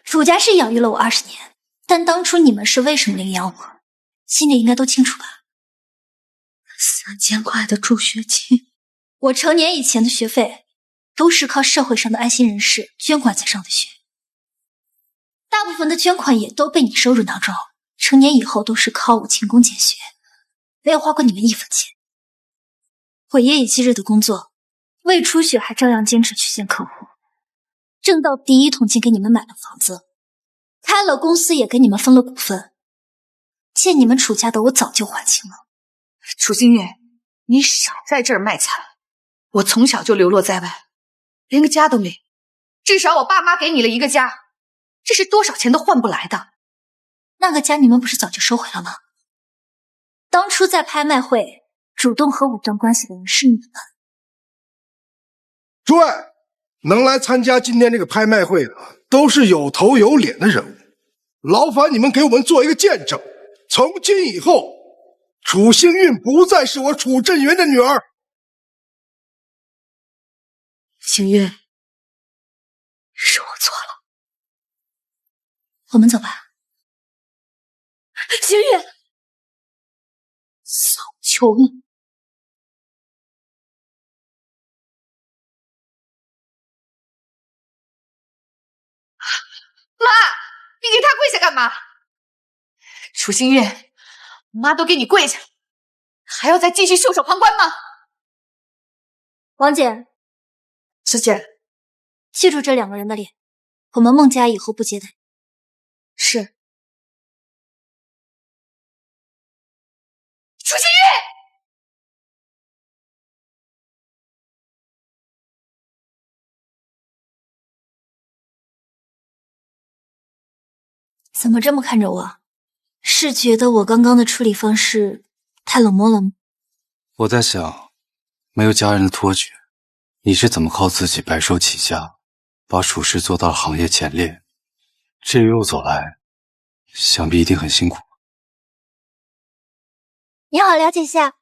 Speaker 10: 楚家是养育了我20年，但当初你们是为什么领养我，心里应该都清楚吧
Speaker 7: ？3000块的助学金，
Speaker 10: 我成年以前的学费都是靠社会上的爱心人士捐款才上的学，大部分的捐款也都被你收入囊中，成年以后都是靠我勤工俭学，没有花过你们1分钱。我夜以继日的工作，未出血还照样坚持去见客户，挣到第一桶金给你们买了房子，开了公司也给你们分了股份，欠你们楚家的我早就还清了。
Speaker 1: 楚星月，你少在这儿卖惨！我从小就流落在外，连个家都没有，至少我爸妈给你了一个家，这是多少钱都换不来的。
Speaker 10: 那个家你们不是早就收回了吗？当初在拍卖会主动和我断关系的人是你们。
Speaker 2: 诸位，能来参加今天这个拍卖会的，都是有头有脸的人物，劳烦你们给我们做一个见证，从今以后，楚星运不再是我楚振元的女儿。
Speaker 7: 星月，是我错了，
Speaker 10: 我们走吧。
Speaker 12: 星月，
Speaker 7: 嫂求你。
Speaker 1: 妈，你给他跪下干嘛？楚星运，妈都给你跪下了，还要再继续袖手旁观吗？
Speaker 10: 王姐，
Speaker 1: 师姐，
Speaker 10: 记住这2个人的脸，我们孟家以后不接待。
Speaker 1: 是。楚星运，
Speaker 10: 怎么这么看着我？是觉得我刚刚的处理方式太冷漠了吗？
Speaker 18: 我在想，没有家人的托举，你是怎么靠自己白手起家，把楚氏做到了行业前列？这一路走来，想必一定很辛苦。
Speaker 10: 你好，了解一下。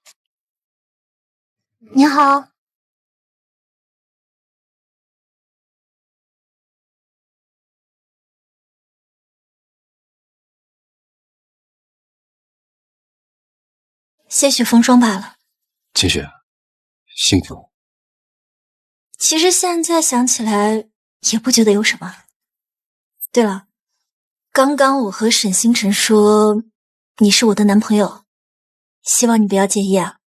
Speaker 10: 你好。些许风霜罢了。
Speaker 18: 清雪，辛苦。
Speaker 10: 其实现在想起来也不觉得有什么。对了，刚刚我和沈星辰说你是我的男朋友，希望你不要介意啊。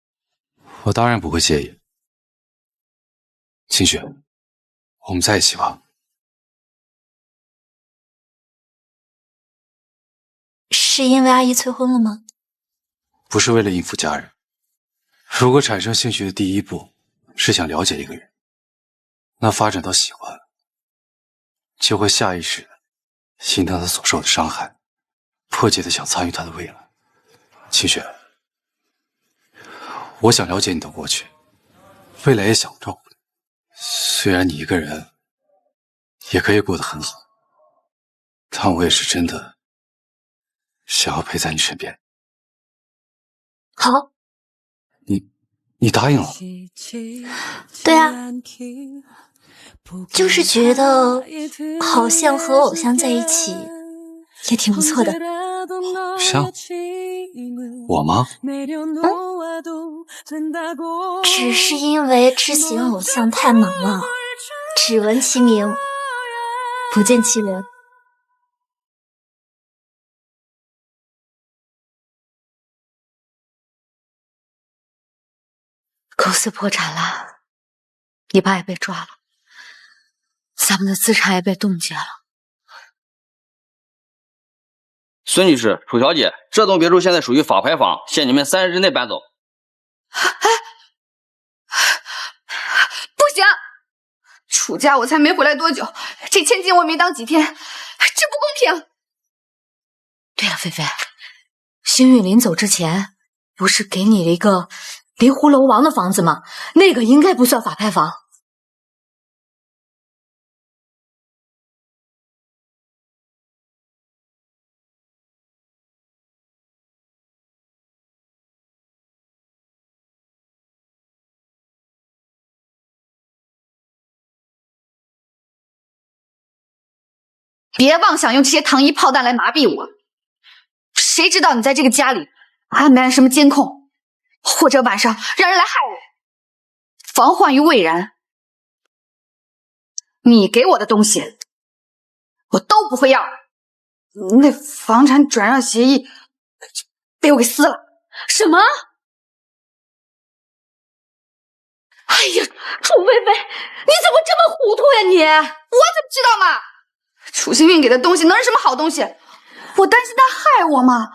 Speaker 18: 我当然不会介意。清雪，我们在一起吧。
Speaker 10: 是因为阿姨催婚了吗？
Speaker 18: 不是为了应付家人。如果产生兴趣的第一步是想了解一个人，那发展到喜欢，就会下意识的心疼他所受的伤害，迫切的想参与他的未来。清雪，我想了解你的过去，未来也想照顾你。虽然你一个人也可以过得很好，但我也是真的想要陪在你身边。
Speaker 10: 好，
Speaker 18: 你答应了？
Speaker 10: 对啊，就是觉得好像和偶像在一起也挺不错的。
Speaker 18: 像我吗？
Speaker 10: 只是因为之前偶像太忙了，只闻其名，不见其人。
Speaker 7: 公司破产了，你爸也被抓了，咱们的资产也被冻结了。
Speaker 9: 孙女士、楚小姐，这栋别墅现在属于法拍房，限你们3日之内搬走。
Speaker 1: 不行，楚家我才没回来多久，这千金我没当几天，这不公平。
Speaker 7: 对了，菲菲，星运临走之前不是给你了一个临湖楼王的房子吗？那个应该不算法拍房。
Speaker 1: 别妄想用这些糖衣炮弹来麻痹我，谁知道你在这个家里安没安什么监控，或者晚上让人来害我，防患于未然。你给我的东西我都不会要，那房产转让协议被我给撕了。
Speaker 12: 什么？哎呀，楚菲菲，你怎么这么糊涂呀你？
Speaker 1: 我怎么知道嘛？楚星运给的东西能是什么好东西？我担心他害我嘛。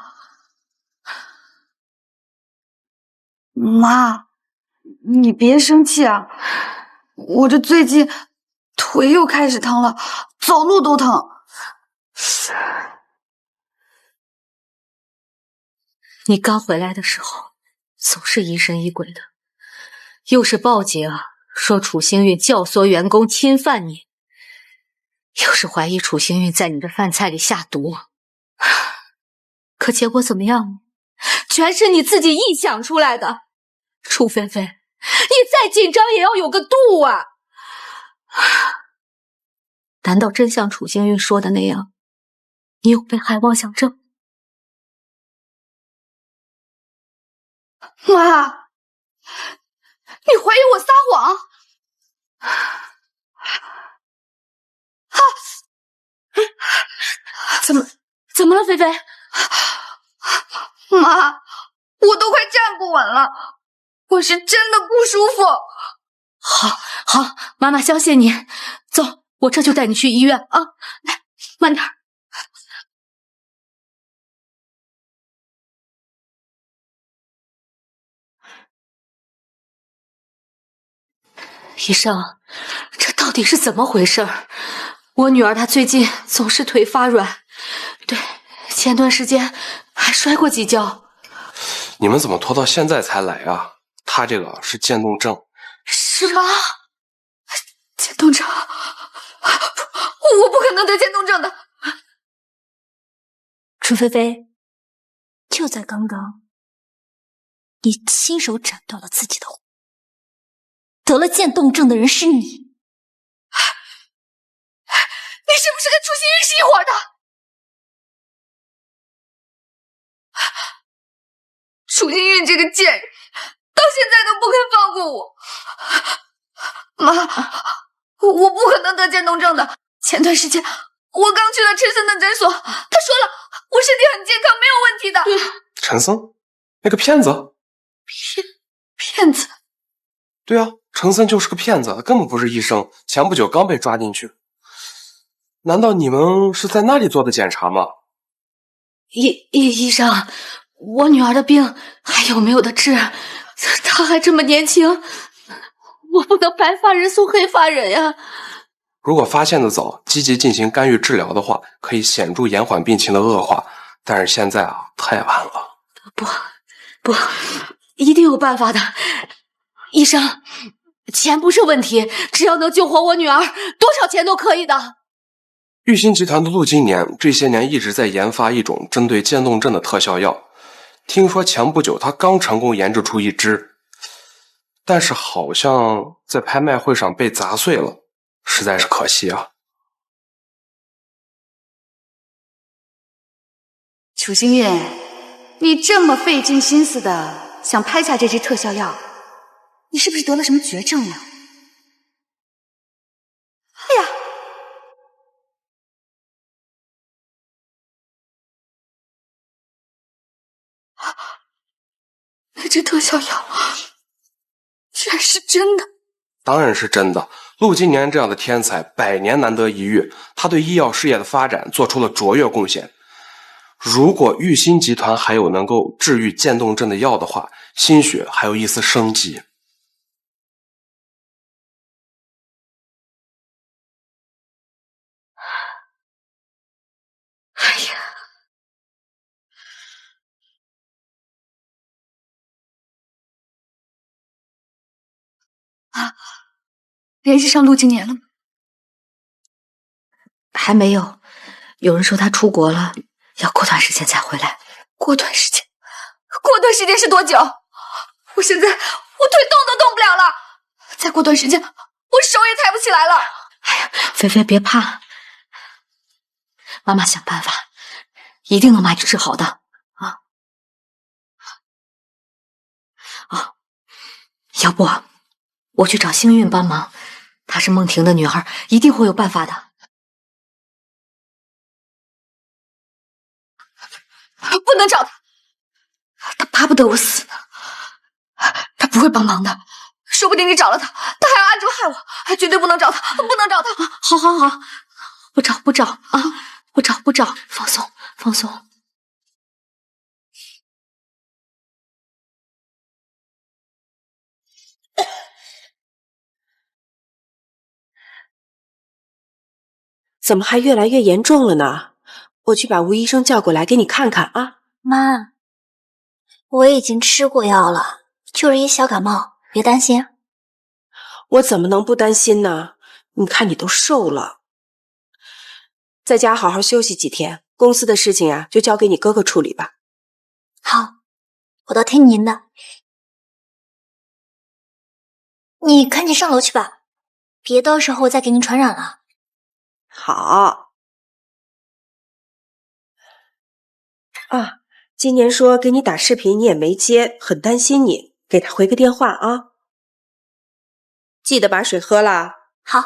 Speaker 1: 妈，你别生气啊，我这最近腿又开始疼了，走路都疼。
Speaker 7: 你刚回来的时候总是疑神疑鬼的，又是报警说楚星运教唆员工侵犯你，又是怀疑楚星运在你的饭菜里下毒，可结果怎么样？全是你自己臆想出来的。楚菲菲，你再紧张也要有个度啊！难道真像楚星运说的那样，你有被害妄想症？
Speaker 1: 妈，你怀疑我撒谎？
Speaker 12: 怎么了，菲菲？
Speaker 1: 妈，我都快站不稳了，我是真的不舒服。
Speaker 12: 好，妈妈相信你。走，我这就带你去医院啊！来，慢点。医生，这到底是怎么回事？我女儿她最近总是腿发软，对，前段时间还摔过几跤。
Speaker 5: 你们怎么拖到现在才来啊？她这个是渐冻症。
Speaker 1: 什么？渐冻症？我不可能得渐冻症的。
Speaker 10: 楚菲菲，就在刚刚，你亲手斩断了自己的魂。得了渐冻症的人是你。你是
Speaker 1: 不是跟楚星运是一伙的？楚星运这个贱人，到现在都不肯放过我。妈，我不可能得渐冻症的。前段时间我刚去了陈森的诊所，他说了我身体很健康，没有问题的。
Speaker 5: 陈森，那个骗子？
Speaker 1: 骗子？
Speaker 5: 对啊，程森就是个骗子，根本不是医生，前不久刚被抓进去。难道你们是在那里做的检查吗？
Speaker 12: 医生，我女儿的病还有没有的治？她还这么年轻，我不能白发人送黑发人呀。
Speaker 5: 如果发现的早，积极进行干预治疗的话，可以显著延缓病情的恶化。但是现在啊，太晚了。
Speaker 12: 不，一定有办法的。医生，钱不是问题，只要能救活我女儿，多少钱都可以的。
Speaker 5: 玉鑫集团的陆金年这些年一直在研发一种针对渐冻症的特效药，听说前不久他刚成功研制出一支，但是好像在拍卖会上被砸碎了，实在是可惜啊。
Speaker 1: 楚星月，你这么费尽心思的想拍下这支特效药，你是不是得了什么绝症呀？哎呀！那支特效药居然是真的！
Speaker 5: 当然是真的。陆金年这样的天才，百年难得一遇，他对医药事业的发展做出了卓越贡献。如果玉鑫集团还有能够治愈渐冻症的药的话，兴许还有一丝生机。
Speaker 1: 哎呀！啊，联系上陆金年了吗？
Speaker 7: 还没有，有人说他出国了，要过段时间才回来。
Speaker 1: 过段时间？过段时间是多久？我现在我腿动都动不了了，再过段时间我手也抬不起来了。
Speaker 7: 哎呀，菲菲别怕，妈妈想办法，一定能把你治好的啊！啊，要不我去找星运帮忙，她是孟婷的女儿，一定会有办法的。
Speaker 1: 不能找他，他巴不得我死呢。他不会帮忙的，说不定你找了他，他还要暗中害我，绝对不能找他，不能找他。
Speaker 7: 好好好，不找啊，不找，放松放松。
Speaker 8: 怎么还越来越严重了呢？我去把吴医生叫过来给你看看啊。
Speaker 10: 妈，我已经吃过药了，就是一小感冒，别担心。
Speaker 8: 我怎么能不担心呢？你看你都瘦了，在家好好休息几天，公司的事情啊就交给你哥哥处理吧。
Speaker 10: 好，我都听您的。你赶紧上楼去吧，别到时候我再给您传染了。
Speaker 8: 好。啊，今年说给你打视频你也没接，很担心你，给他回个电话啊。记得把水喝了。
Speaker 10: 好。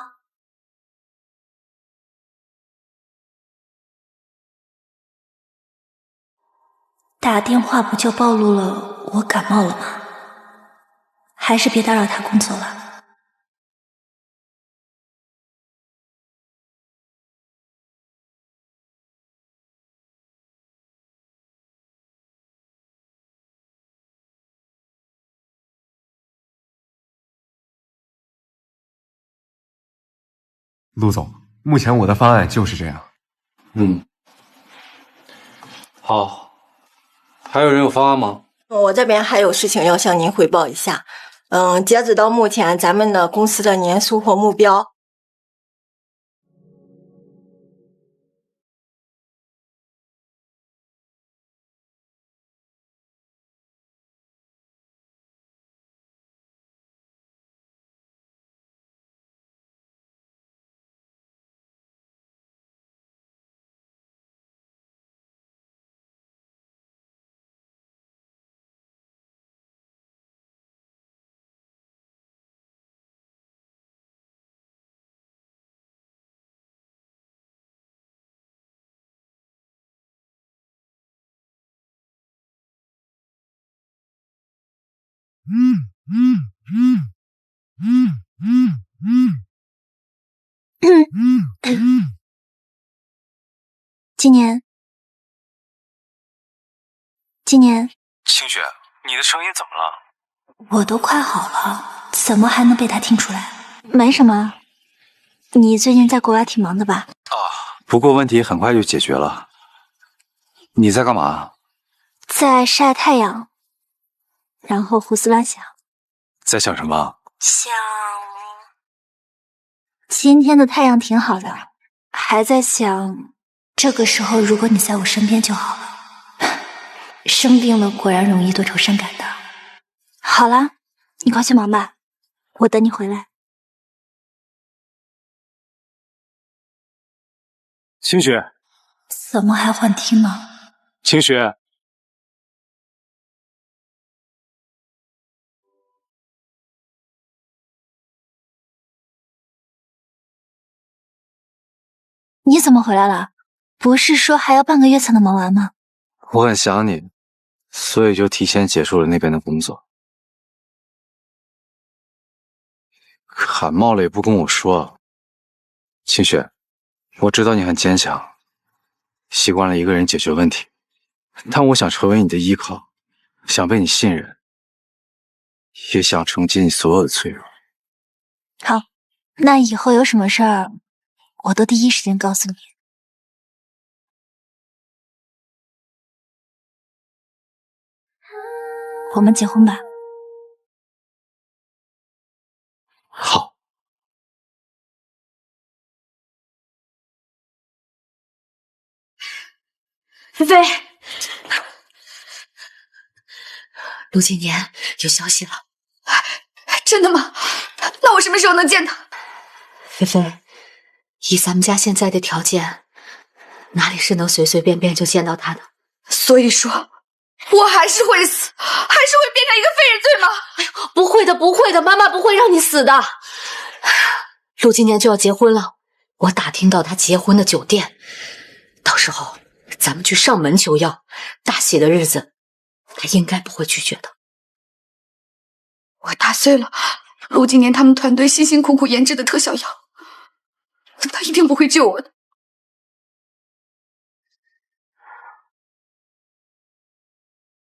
Speaker 10: 打电话不就暴露了我感冒了吗？还是别打扰他工作了。
Speaker 11: 陆总，目前我的方案就是这样。
Speaker 18: 好，还有人有方案吗？
Speaker 15: 我这边还有事情要向您汇报一下。截止到目前，咱们的公司的年收获目标。
Speaker 10: 今年，
Speaker 18: 清雪，你的声音怎么了？
Speaker 10: 我都快好了，怎么还能被他听出来？没什么。你最近在国外挺忙的吧？
Speaker 18: 不过问题很快就解决了。你在干嘛？
Speaker 10: 在晒太阳，然后胡思乱想。
Speaker 18: 在想什么？
Speaker 10: 想今天的太阳挺好的，还在想这个时候如果你在我身边就好了。生病了果然容易多愁善感的。好啦，你快去忙吧，我等你回来。
Speaker 18: 清雪，
Speaker 10: 怎么还幻听呢？
Speaker 18: 清雪，
Speaker 10: 你怎么回来了？不是说还要半个月才能忙完吗？
Speaker 18: 我很想你，所以就提前结束了那边的工作。感冒了也不跟我说。清雪，我知道你很坚强，习惯了一个人解决问题，但我想成为你的依靠，想被你信任，也想承接你所有的脆弱。
Speaker 10: 好，那以后有什么事儿，我都第一时间告诉你。我们结婚吧。
Speaker 18: 好。
Speaker 7: 菲菲，陆今年有消息了。
Speaker 1: 真的吗？那我什么时候能见他？
Speaker 7: 菲菲，以咱们家现在的条件，哪里是能随随便便就见到他的？
Speaker 1: 所以说，我还是会死，还是会变成一个废人罪吗？
Speaker 7: 哎呦，不会的，不会的，妈妈不会让你死的。陆今年就要结婚了，我打听到他结婚的酒店，到时候咱们去上门求药，大喜的日子，他应该不会拒绝的。
Speaker 1: 我打碎了陆今年他们团队辛辛苦苦研制的特效药，他一定不会救我的。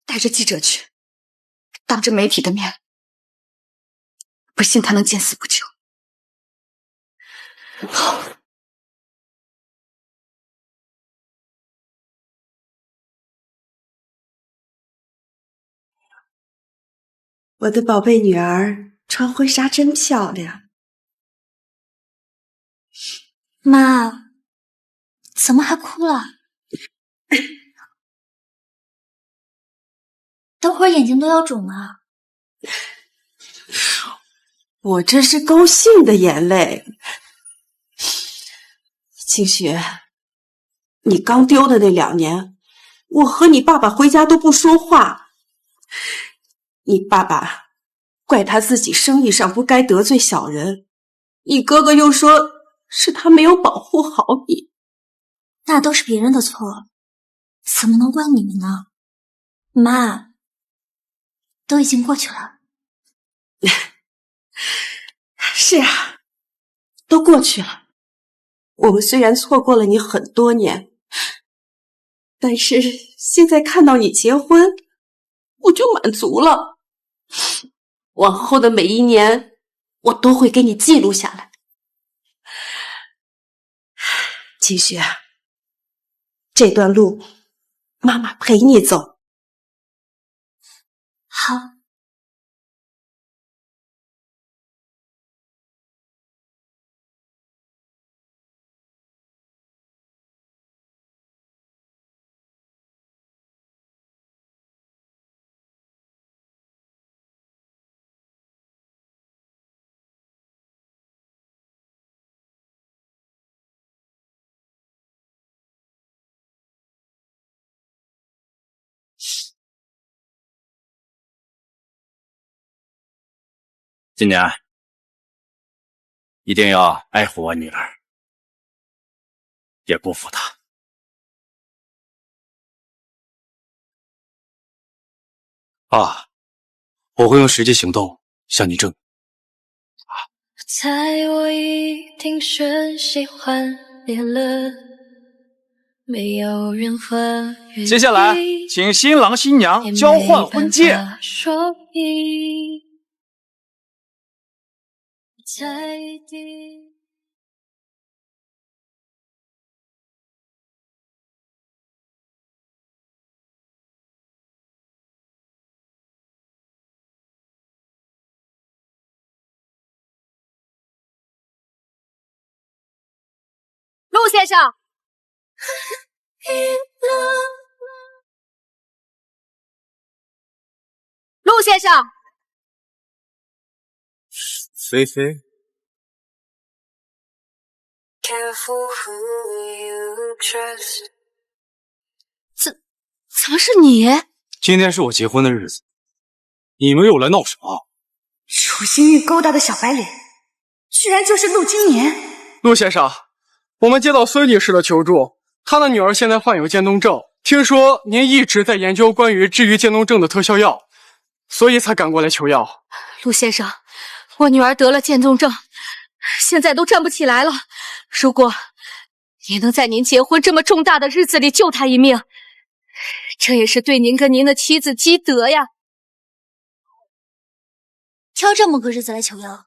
Speaker 1: 带着记者去，当着媒体的面，不信他能见死不救。好。
Speaker 8: 我的宝贝女儿穿婚纱真漂亮。
Speaker 10: 妈，怎么还哭了？等会儿眼睛都要肿了。
Speaker 8: 我这是高兴的眼泪。清雪，你刚丢的那2年，我和你爸爸回家都不说话。你爸爸怪他自己生意上不该得罪小人，你哥哥又说是他没有保护好你。
Speaker 10: 那都是别人的错，怎么能怪你们呢？妈，都已经过去了。
Speaker 8: 是啊，都过去了。我们虽然错过了你很多年，但是现在看到你结婚，我就满足了。往后的每一年，我都会给你记录下来。清雪，这段路，妈妈陪你走。
Speaker 10: 好。
Speaker 9: 今年一定要爱护我女儿，别辜负她。
Speaker 18: 爸，我会用实际行动向你证明。
Speaker 13: 在我一定瞬息幻灭了，没有任何
Speaker 20: 接下来，请新郎新娘交换婚戒。
Speaker 13: 说明在地。
Speaker 7: 陆先生，陆先生，
Speaker 18: 菲菲，
Speaker 1: 怎么是你？
Speaker 18: 今天是我结婚的日子，你们又来闹什么？
Speaker 1: 楚新玉勾搭的小白脸，居然就是陆金年。
Speaker 23: 陆先生，我们接到孙女士的求助，她的女儿现在患有渐冻症，听说您一直在研究关于治愈渐冻症的特效药，所以才赶过来求药。
Speaker 12: 陆先生，我女儿得了渐冻症，现在都站不起来了。如果你能在您结婚这么重大的日子里救她一命，这也是对您跟您的妻子积德呀。
Speaker 10: 挑这么个日子来求药，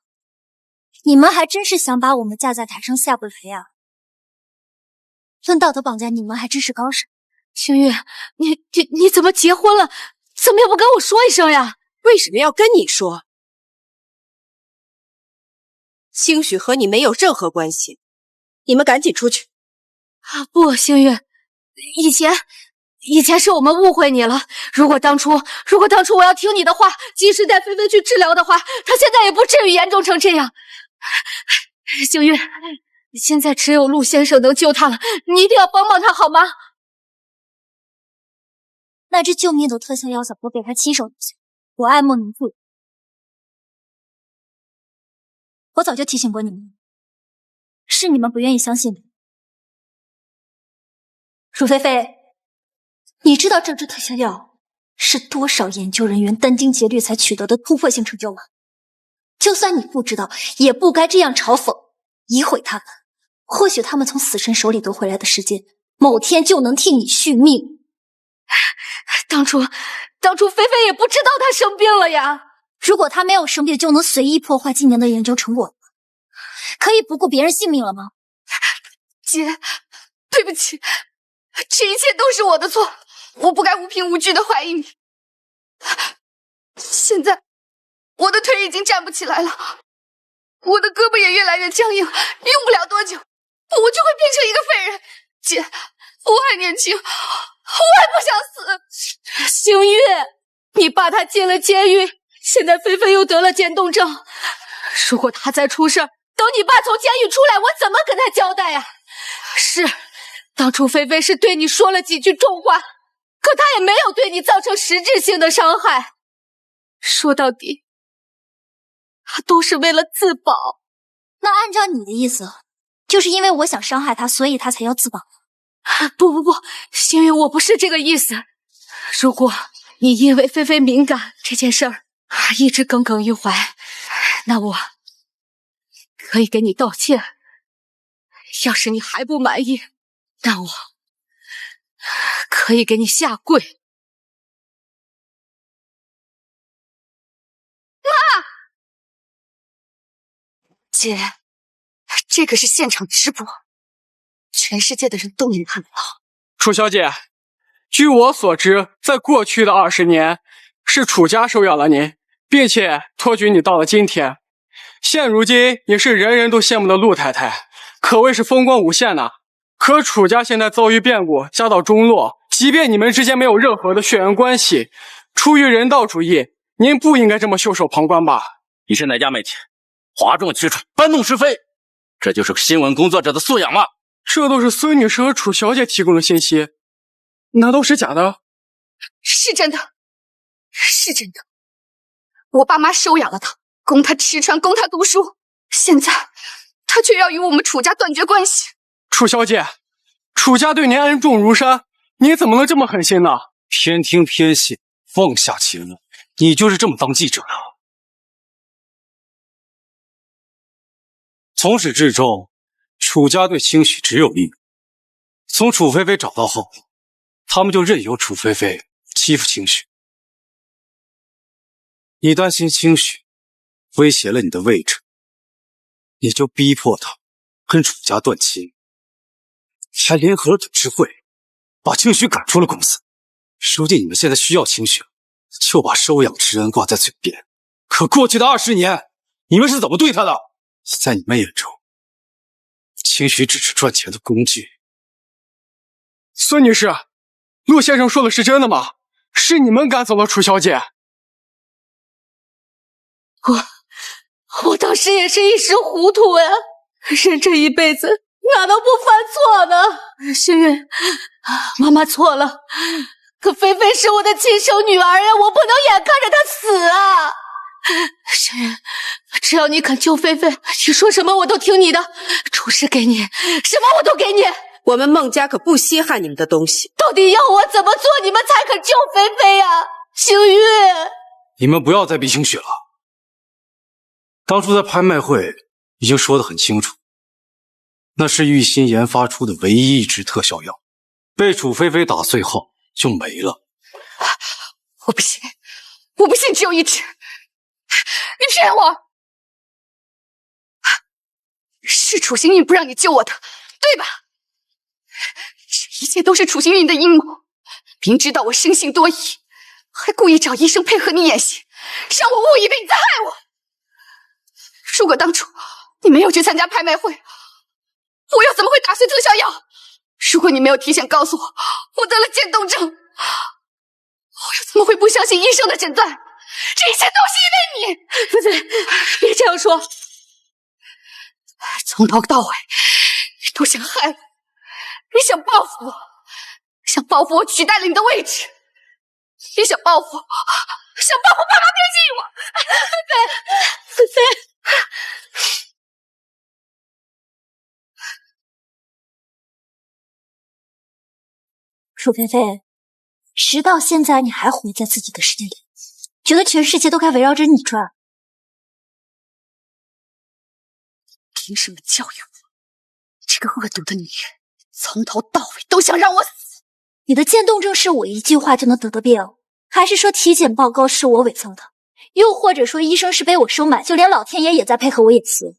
Speaker 10: 你们还真是想把我们架在台上下跪陪啊！论道德绑架，你们还真是高手。
Speaker 12: 星月，你怎么结婚了？怎么也不跟我说一声呀？
Speaker 8: 为什么要跟你说？兴许和你没有任何关系，你们赶紧出去。
Speaker 12: 啊，不，星月，以前是我们误会你了。如果当初我要听你的话，及时带菲菲去治疗的话，她现在也不至于严重成这样。星月，现在只有陆先生能救她了，你一定要帮帮她好吗？
Speaker 10: 那只救命的特效药怎么被他亲手拿下？我爱莫能助。我早就提醒过你们，是你们不愿意相信的。楚菲菲，你知道这支特效药是多少研究人员殚精竭虑才取得的突破性成就吗？就算你不知道，也不该这样嘲讽、诋毁他们。或许他们从死神手里夺回来的时间，某天就能替你续命。
Speaker 12: 当初菲菲也不知道她生病了呀。
Speaker 10: 如果她没有生病，就能随意破坏今年的研究成果，可以不顾别人性命了吗？
Speaker 1: 姐，对不起，这一切都是我的错，我不该无凭无据的怀疑你。现在我的腿已经站不起来了，我的胳膊也越来越僵硬，用不了多久，我就会变成一个废人。姐，我还年轻，我还不想死。
Speaker 12: 星月，你爸他进了监狱，现在菲菲又得了渐冻症，如果他再出事，等你爸从监狱出来，我怎么跟他交代呀？是，当初菲菲是对你说了几句重话，可他也没有对你造成实质性的伤害。说到底，他都是为了自保。
Speaker 10: 那按照你的意思，就是因为我想伤害他，所以他才要自保。
Speaker 12: 不，星月，我不是这个意思。如果你因为菲菲敏感这件事儿一直耿耿于怀，那我可以给你道歉。要是你还不满意，那我可以给你下跪。
Speaker 1: 妈！姐，这个是现场直播，全世界的人都能看得到。
Speaker 23: 楚小姐，据我所知，在过去的20年，是楚家收养了您，并且托举你到了今天。现如今，你是人人都羡慕的陆太太，可谓是风光无限呐。可楚家现在遭遇变故，家道中落，即便你们之间没有任何的血缘关系，出于人道主义，您不应该这么袖手旁观吧？
Speaker 9: 你是哪家媒体？哗众取宠，搬弄是非，这就是新闻工作者的素养吗？
Speaker 23: 这都是孙女士和楚小姐提供的信息，难道是假的？
Speaker 1: 是真的，是真的。我爸妈收养了他，供他吃穿，供他读书，现在他却要与我们楚家断绝关系。
Speaker 23: 楚小姐，楚家对您恩重如山，您怎么能这么狠心呢？
Speaker 18: 偏听偏信，妄下结论，你就是这么当记者的？从始至终，楚家对清许只有利益，从楚菲菲找到后，他们就任由楚菲菲欺负清许。你担心清许威胁了你的位置，你就逼迫他跟楚家断亲，还联合了董事会，把清许赶出了公司。书记，你们现在需要清许，就把收养之恩挂在嘴边。可过去的20年，你们是怎么对他的？在你们眼中，清许只是赚钱的工具。
Speaker 23: 孙女士，陆先生说的是真的吗？是你们赶走了楚小姐？
Speaker 12: 我当时也是一时糊涂呀，人这一辈子哪能不犯错呢？星月，妈妈错了，可菲菲是我的亲生女儿呀，我不能眼看着她死啊！星月，只要你肯救菲菲，你说什么我都听你的，出师给你，什么我都给你。
Speaker 8: 我们孟家可不稀罕你们的东西。
Speaker 12: 到底要我怎么做，你们才肯救菲菲呀？星月，
Speaker 18: 你们不要再逼清许了。当初在拍卖会已经说得很清楚，那是玉鑫研发出的唯一一支特效药，被楚菲菲打碎后就没了。
Speaker 1: 我不信，我不信只有一支，你骗我！是楚星运不让你救我的，对吧？这一切都是楚星运的阴谋，明知道我生性多疑，还故意找医生配合你演戏，让我误以为你在害我。如果当初你没有去参加拍卖会，我又怎么会打碎特效药？如果你没有提前告诉我我得了渐冻症，我又怎么会不相信医生的诊断？这一切都是因为你！
Speaker 12: 菲菲，别这样说。
Speaker 1: 从头到尾，你都想害我，你想报复我，想报复我取代了你的位置，你想报复爸妈偏心我。菲菲。
Speaker 10: 楚菲菲，直到现在你还活在自己的世界里，觉得全世界都该围绕着你转。
Speaker 1: 凭什么教育我？这个恶毒的女人，从头到尾都想让我死。
Speaker 10: 你的渐冻症是我一句话就能得的病，还是说体检报告是我伪造的？又或者说医生是被我收买，就连老天爷也在配合我演戏？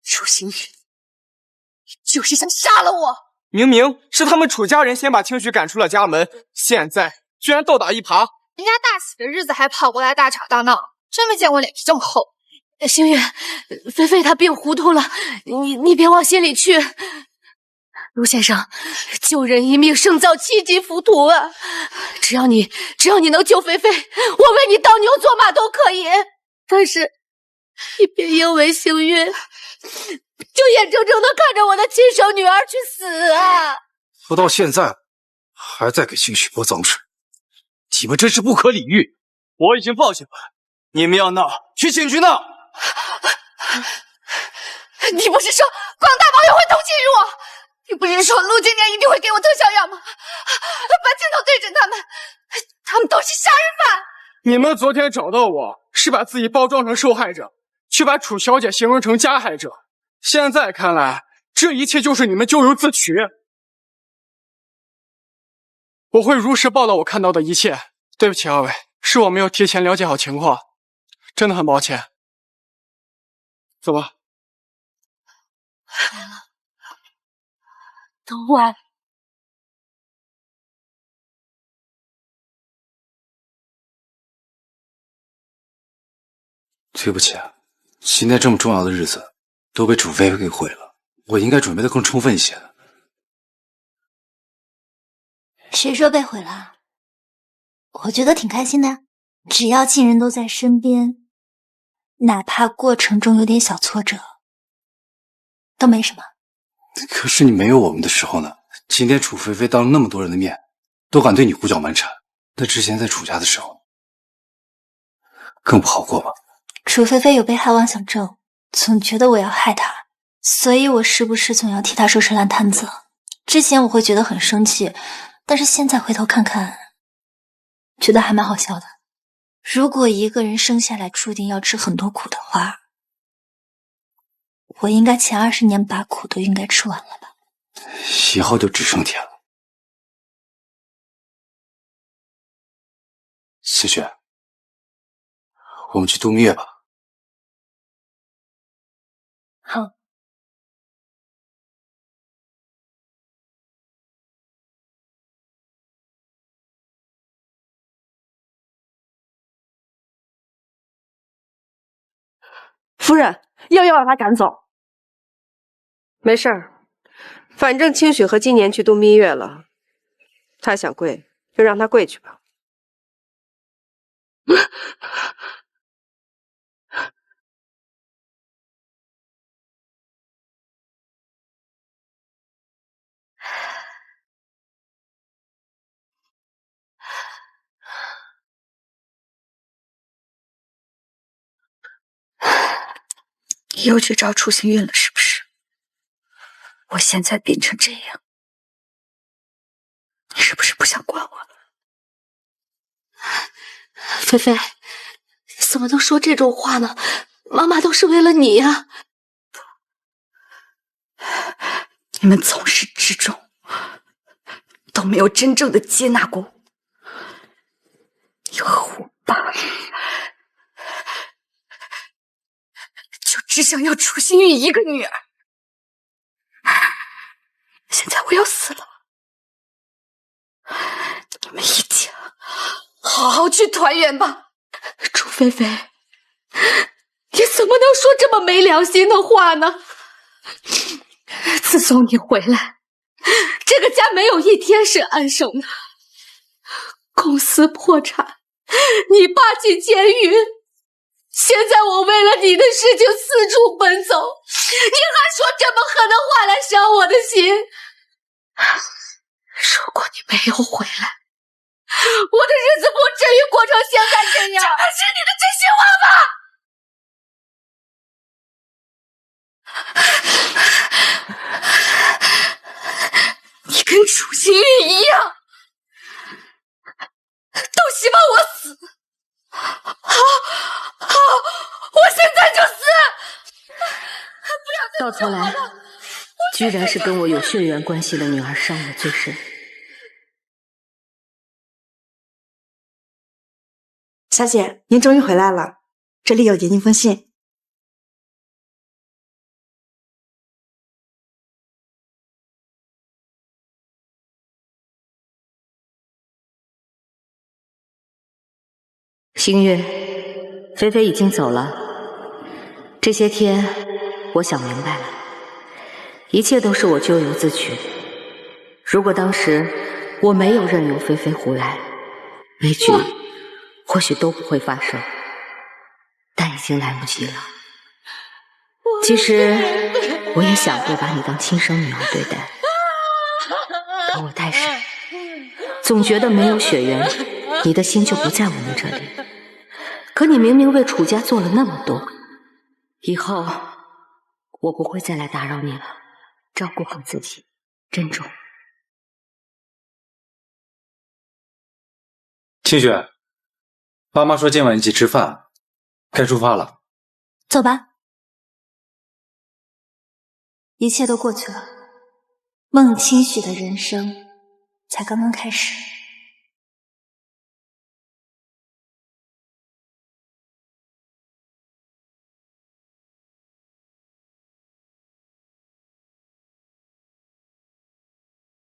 Speaker 1: 楚星宇，你就是想杀了我！
Speaker 23: 明明是他们楚家人先把清许赶出了家门，现在居然倒打一耙。
Speaker 12: 人家大喜的日子还跑过来大吵大闹，真没见过脸皮这么厚。星月，菲菲她病糊涂了，你别往心里去。陆先生，救人一命胜造7级浮屠啊！只要你能救菲菲，我为你当牛做马都可以。但是你别因为星月，就眼睁睁的看着我的亲生女儿去死啊！
Speaker 18: 我到现在还在给清许泼脏水，你们真是不可理喻！
Speaker 19: 我已经报警了，你们要闹，去警局闹。
Speaker 1: 你不是说广大网友会同情于我？你不是说陆今年一定会给我特效药吗？把镜头对准他们，他们都是杀人犯！
Speaker 23: 你们昨天找到我是把自己包装成受害者，却把楚小姐形容成加害者。现在看来，这一切就是你们咎由自取。我会如实报道我看到的一切。对不起二位，是我没有提前了解好情况，真的很抱歉。走吧。
Speaker 12: 来了，都晚了。
Speaker 18: 对不起啊，今天这么重要的日子都被楚菲菲给毁了，我应该准备的更充分一些的。
Speaker 10: 谁说被毁了？我觉得挺开心的，只要亲人都在身边，哪怕过程中有点小挫折，都没什么。
Speaker 18: 可是你没有我们的时候呢？今天楚菲菲当着那么多人的面，都敢对你胡搅蛮缠，那之前在楚家的时候，更不好过吧？
Speaker 10: 楚菲菲有被害妄想症，总觉得我要害她，所以我时不时总要替她收拾烂摊子。之前我会觉得很生气，但是现在回头看看，觉得还蛮好笑的。如果一个人生下来注定要吃很多苦的话，我应该前20年把苦都应该吃完了吧。
Speaker 18: 以后就只剩天了。清雪，我们去度蜜月吧。
Speaker 8: 好。夫人，要不要把他赶走？没事儿，反正清雪和今年去度蜜月了，她想跪就让她跪去吧。
Speaker 1: 你又去找楚星运了是不是？我现在变成这样，你是不是不想管我了？
Speaker 12: 菲菲，怎么能说这种话呢？妈妈都是为了你呀。
Speaker 1: 你们从始至终都没有真正的接纳过我，你和我爸就只想要楚星运一个女儿。现在我要死了，你们一家好好去团圆吧。
Speaker 12: 楚菲菲，你怎么能说这么没良心的话呢？自从你回来，这个家没有一天是安生的。公司破产，你爸进监狱，现在我为了你的事情四处奔走，你还说这么狠的话来伤我的心。如果你没有回来，我的日子不至于过成现在这样。这还是你的真心话吗？
Speaker 1: 你跟楚星运一样，都希望我死。好，我现在就死。
Speaker 7: 到头来，居然是跟我有血缘关系的女儿伤我最深。
Speaker 14: 小姐，您终于回来了，这里有您封信。
Speaker 7: 星月，菲菲已经走了。这些天，我想明白了，一切都是我咎由自取。如果当时我没有任由菲菲胡来，悲剧或许都不会发生，但已经来不及了。其实我也想过把你当亲生女儿对待，可我太傻，总觉得没有血缘，你的心就不在我们这里。可你明明为楚家做了那么多，以后我不会再来打扰你了，照顾好自己，珍重。
Speaker 18: 清雪，爸妈说今晚一起吃饭，该出发了。
Speaker 10: 走吧，一切都过去了，孟清许的人生才刚刚开始。